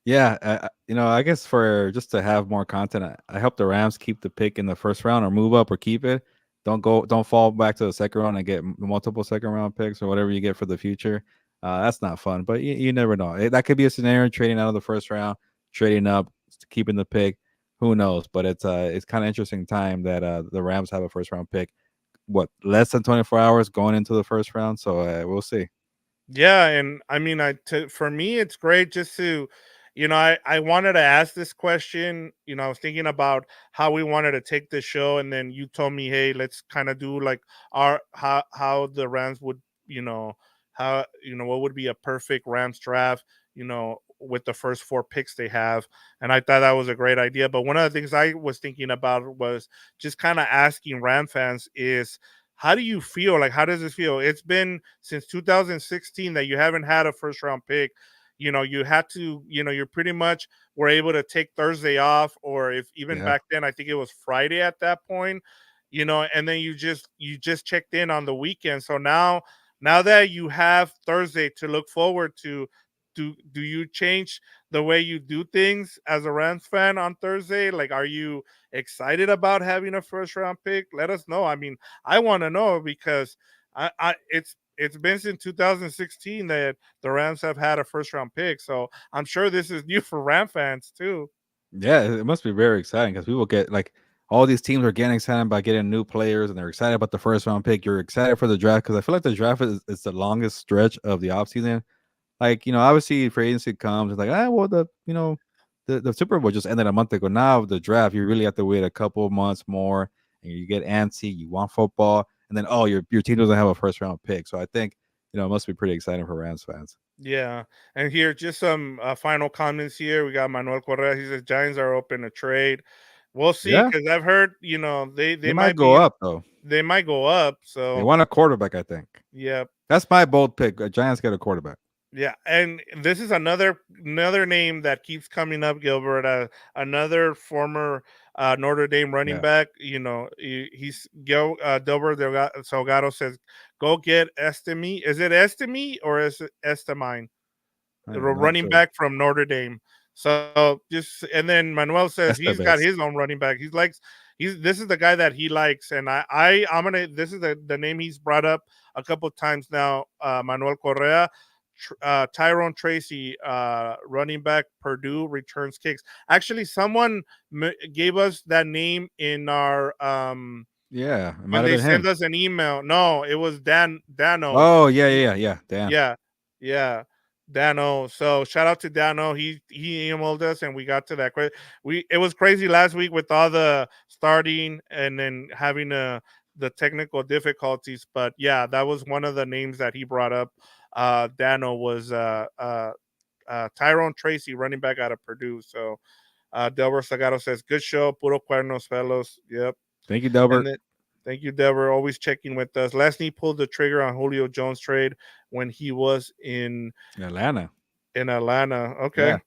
[SPEAKER 2] Yeah, I guess for just to have more content, I hope the Rams keep the pick in the first round or move up or keep it. Don't fall back to the second round and get multiple second round picks or whatever you get for the future. That's not fun, but you never know. That could be a scenario trading out of the first round, trading up, keeping the pick. Who knows? But it's kind of interesting time that the Rams have a first round pick. What, less than 24 hours going into the first round? So we'll see.
[SPEAKER 1] Yeah, and I mean, for me, it's great just to, I wanted to ask this question. I was thinking about how we wanted to take this show, and then you told me, hey, let's kind of do like our how the Rams would, how what would be a perfect Rams draft, with the first four picks they have, and I thought that was a great idea. But one of the things I was thinking about was just kind of asking Ram fans is, how do you feel? Like, how does this feel? It's been since 2016 that you haven't had a first round pick. You had to, you're pretty much were able to take Thursday off, or if even
[SPEAKER 2] Yeah.
[SPEAKER 1] back then, I think it was Friday at that point. and then you just checked in on the weekend. So now that you have Thursday to look forward to, do you change the way you do things as a Rams fan on Thursday? Like, are you excited about having a first round pick? Let us know. I mean, I want to know because it's been since 2016 that the Rams have had a first round pick. So I'm sure this is new for Ram fans too.
[SPEAKER 2] Yeah, it must be very exciting because people get like all these teams are getting excited about getting new players, and they're excited about the first round pick. You're excited for the draft because I feel like the draft is the longest stretch of the offseason. Like, obviously free agency comes, it's like, well, the Super Bowl just ended a month ago. Now the draft, you really have to wait a couple of months more, and you get antsy. You want football, and then your team doesn't have a first round pick. So I think it must be pretty exciting for Rams fans.
[SPEAKER 1] Yeah, and here just some final comments here. We got Manuel Correa. He says Giants are open to trade. We'll see
[SPEAKER 2] Yeah,
[SPEAKER 1] because I've heard they
[SPEAKER 2] they
[SPEAKER 1] they
[SPEAKER 2] might
[SPEAKER 1] might
[SPEAKER 2] go
[SPEAKER 1] be
[SPEAKER 2] up though.
[SPEAKER 1] they might go up.
[SPEAKER 2] They
[SPEAKER 1] So
[SPEAKER 2] want a quarterback, I think.
[SPEAKER 1] yeah,
[SPEAKER 2] That's my bold pick. Giants get a quarterback.
[SPEAKER 1] yeah, and this is another name that keeps coming up, Gilbert. Another former Notre Dame running
[SPEAKER 2] Yeah,
[SPEAKER 1] back. He's Delbert Salgado says, "Go get Estemi. Is it Estemi or is it Estemine?
[SPEAKER 2] I'm not
[SPEAKER 1] Running
[SPEAKER 2] sure.
[SPEAKER 1] back from Notre Dame." So just and then Manuel says
[SPEAKER 2] That's the
[SPEAKER 1] he's got
[SPEAKER 2] best.
[SPEAKER 1] his own running back. He's this is the guy that he likes, and I'm gonna this is the name he's brought up a couple times now. Manuel Correa, Tyrone Tracy, running back Purdue returns kicks. Actually, someone gave us that name in our
[SPEAKER 2] Yeah, it might
[SPEAKER 1] when
[SPEAKER 2] have
[SPEAKER 1] they
[SPEAKER 2] been
[SPEAKER 1] sent
[SPEAKER 2] him.
[SPEAKER 1] us an email. No, it was Dano.
[SPEAKER 2] Oh yeah, yeah, yeah, yeah. Dan.
[SPEAKER 1] Yeah, yeah, Dano. So shout out to Dano. He emailed us, and we got to that. We It was crazy last week with all the starting and then having the technical difficulties. But yeah, that was one of the names that he brought up. Dano was Tyrone Tracy, running back out of Purdue. So Delbert Sagaro says, "Good show, puro cuernos, fellows." Yep,
[SPEAKER 2] Thank you,
[SPEAKER 1] and
[SPEAKER 2] Delbert.
[SPEAKER 1] then thank you, Deborah, always checking with us. Lesney pulled the trigger on Julio Jones trade when he was
[SPEAKER 2] Atlanta.
[SPEAKER 1] in Atlanta. Okay.
[SPEAKER 2] Yeah,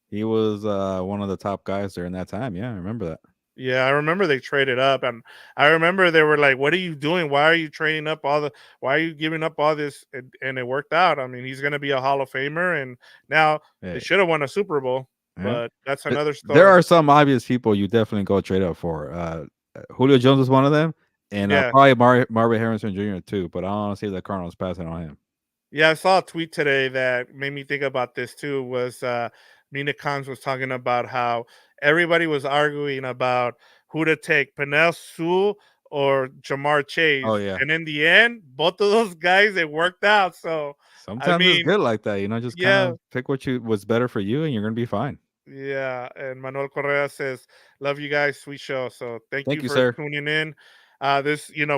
[SPEAKER 2] he was one of the top guys during that time. Yeah, I remember that.
[SPEAKER 1] Yeah, I remember they traded up, and I remember they were like, "What are you doing? Why are you trading up all the? Why are you giving up all this?" And it worked out. I mean, he's going to be a Hall of Famer, and now they
[SPEAKER 2] Hey,
[SPEAKER 1] should have won a Super Bowl,
[SPEAKER 2] yeah.
[SPEAKER 1] but that's
[SPEAKER 2] Th-
[SPEAKER 1] another
[SPEAKER 2] There
[SPEAKER 1] story.
[SPEAKER 2] are some obvious people you definitely go trade up for. Julio Jones is one of them, and
[SPEAKER 1] Yeah,
[SPEAKER 2] probably Marvin Harrison Jr. too. But I don't want to see the Cardinals passing on him.
[SPEAKER 1] yeah, I saw a tweet today that made me think about this too. Was Nina Khan was talking about how everybody was arguing about who to take, Penel Sewell or Jamar
[SPEAKER 2] Oh
[SPEAKER 1] Chase,
[SPEAKER 2] yeah.
[SPEAKER 1] and in the end, both of those guys it worked out. So, I
[SPEAKER 2] Sometimes it's
[SPEAKER 1] mean,
[SPEAKER 2] good like that. Just kind
[SPEAKER 1] yeah,
[SPEAKER 2] of pick what's better for you, and you're gonna be fine.
[SPEAKER 1] yeah. And Manuel Correa says, "Love you guys, sweet show." So, thank
[SPEAKER 2] Thank
[SPEAKER 1] you
[SPEAKER 2] you,
[SPEAKER 1] for
[SPEAKER 2] sir.
[SPEAKER 1] tuning in.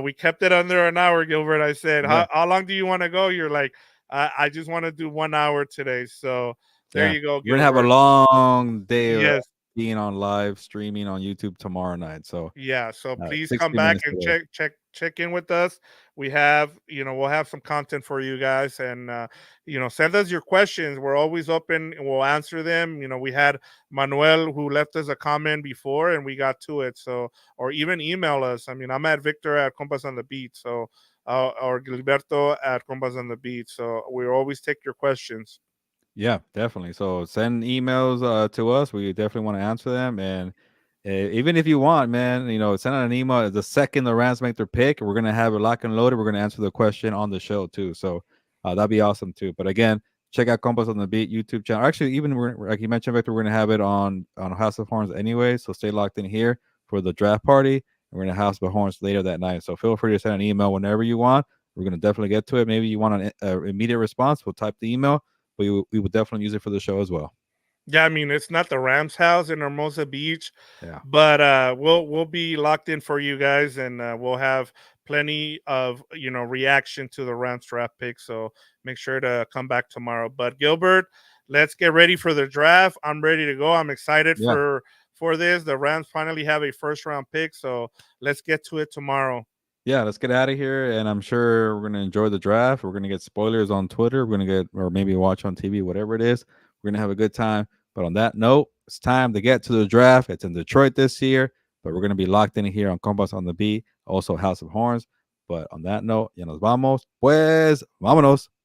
[SPEAKER 1] We kept it under an hour, Gilbert. I said,
[SPEAKER 2] Yeah,
[SPEAKER 1] how long do you want to go? You're like, I just want to do 1 hour today. So there
[SPEAKER 2] yeah.
[SPEAKER 1] you go,
[SPEAKER 2] We're gonna have a
[SPEAKER 1] Gilbert.
[SPEAKER 2] long day of
[SPEAKER 1] Yes.
[SPEAKER 2] being on live streaming on YouTube tomorrow night. So
[SPEAKER 1] Yeah, so please come
[SPEAKER 2] 60
[SPEAKER 1] back
[SPEAKER 2] minutes
[SPEAKER 1] and
[SPEAKER 2] today.
[SPEAKER 1] check in with us. We'll have some content for you guys, and send us your questions. We're always open and we'll answer them. We had Manuel who left us a comment before and we got to it. So, or even email us. I mean, I'm at Victor at Compas on the Beat. So, or Gilberto at Compas on the Beat. So we always take your questions.
[SPEAKER 2] Yeah, definitely. So send emails to us. We definitely want to answer them. And even if you want, man, send out an email. The second the Rams make their pick, we're gonna have it lock and loaded. We're gonna answer the question on the show too. So that'd be awesome too. But again, check out Compass on the Beat YouTube channel. Actually, even like you mentioned, Victor, we're gonna have it on House of Horns anyway. So stay locked in here for the draft party. We're gonna House of Horns later that night. So feel free to send an email whenever you want. We're gonna definitely get to it. Maybe you want an immediate response. We'll type the email, but we would definitely use it for the show as well.
[SPEAKER 1] Yeah, I mean it's not the Rams house in Hermosa Beach,
[SPEAKER 2] Yeah.
[SPEAKER 1] but we'll be locked in for you guys, and we'll have plenty of reaction to the Rams draft pick. So make sure to come back tomorrow. But Gilbert, let's get ready for the draft. I'm ready to go. I'm excited
[SPEAKER 2] Yeah.
[SPEAKER 1] for this. The Rams finally have a first round pick, so let's get to it tomorrow.
[SPEAKER 2] Yeah, let's get out of here. And I'm sure we're gonna enjoy the draft. We're gonna get spoilers on Twitter. We're gonna get or maybe watch on TV, whatever it is. We're gonna have a good time. But on that note, it's time to get to the draft. It's in Detroit this year, but we're gonna be locked in here on Compass on the Beat. also House of Horns. But on that note, ya nos vamos. Pues, vámonos.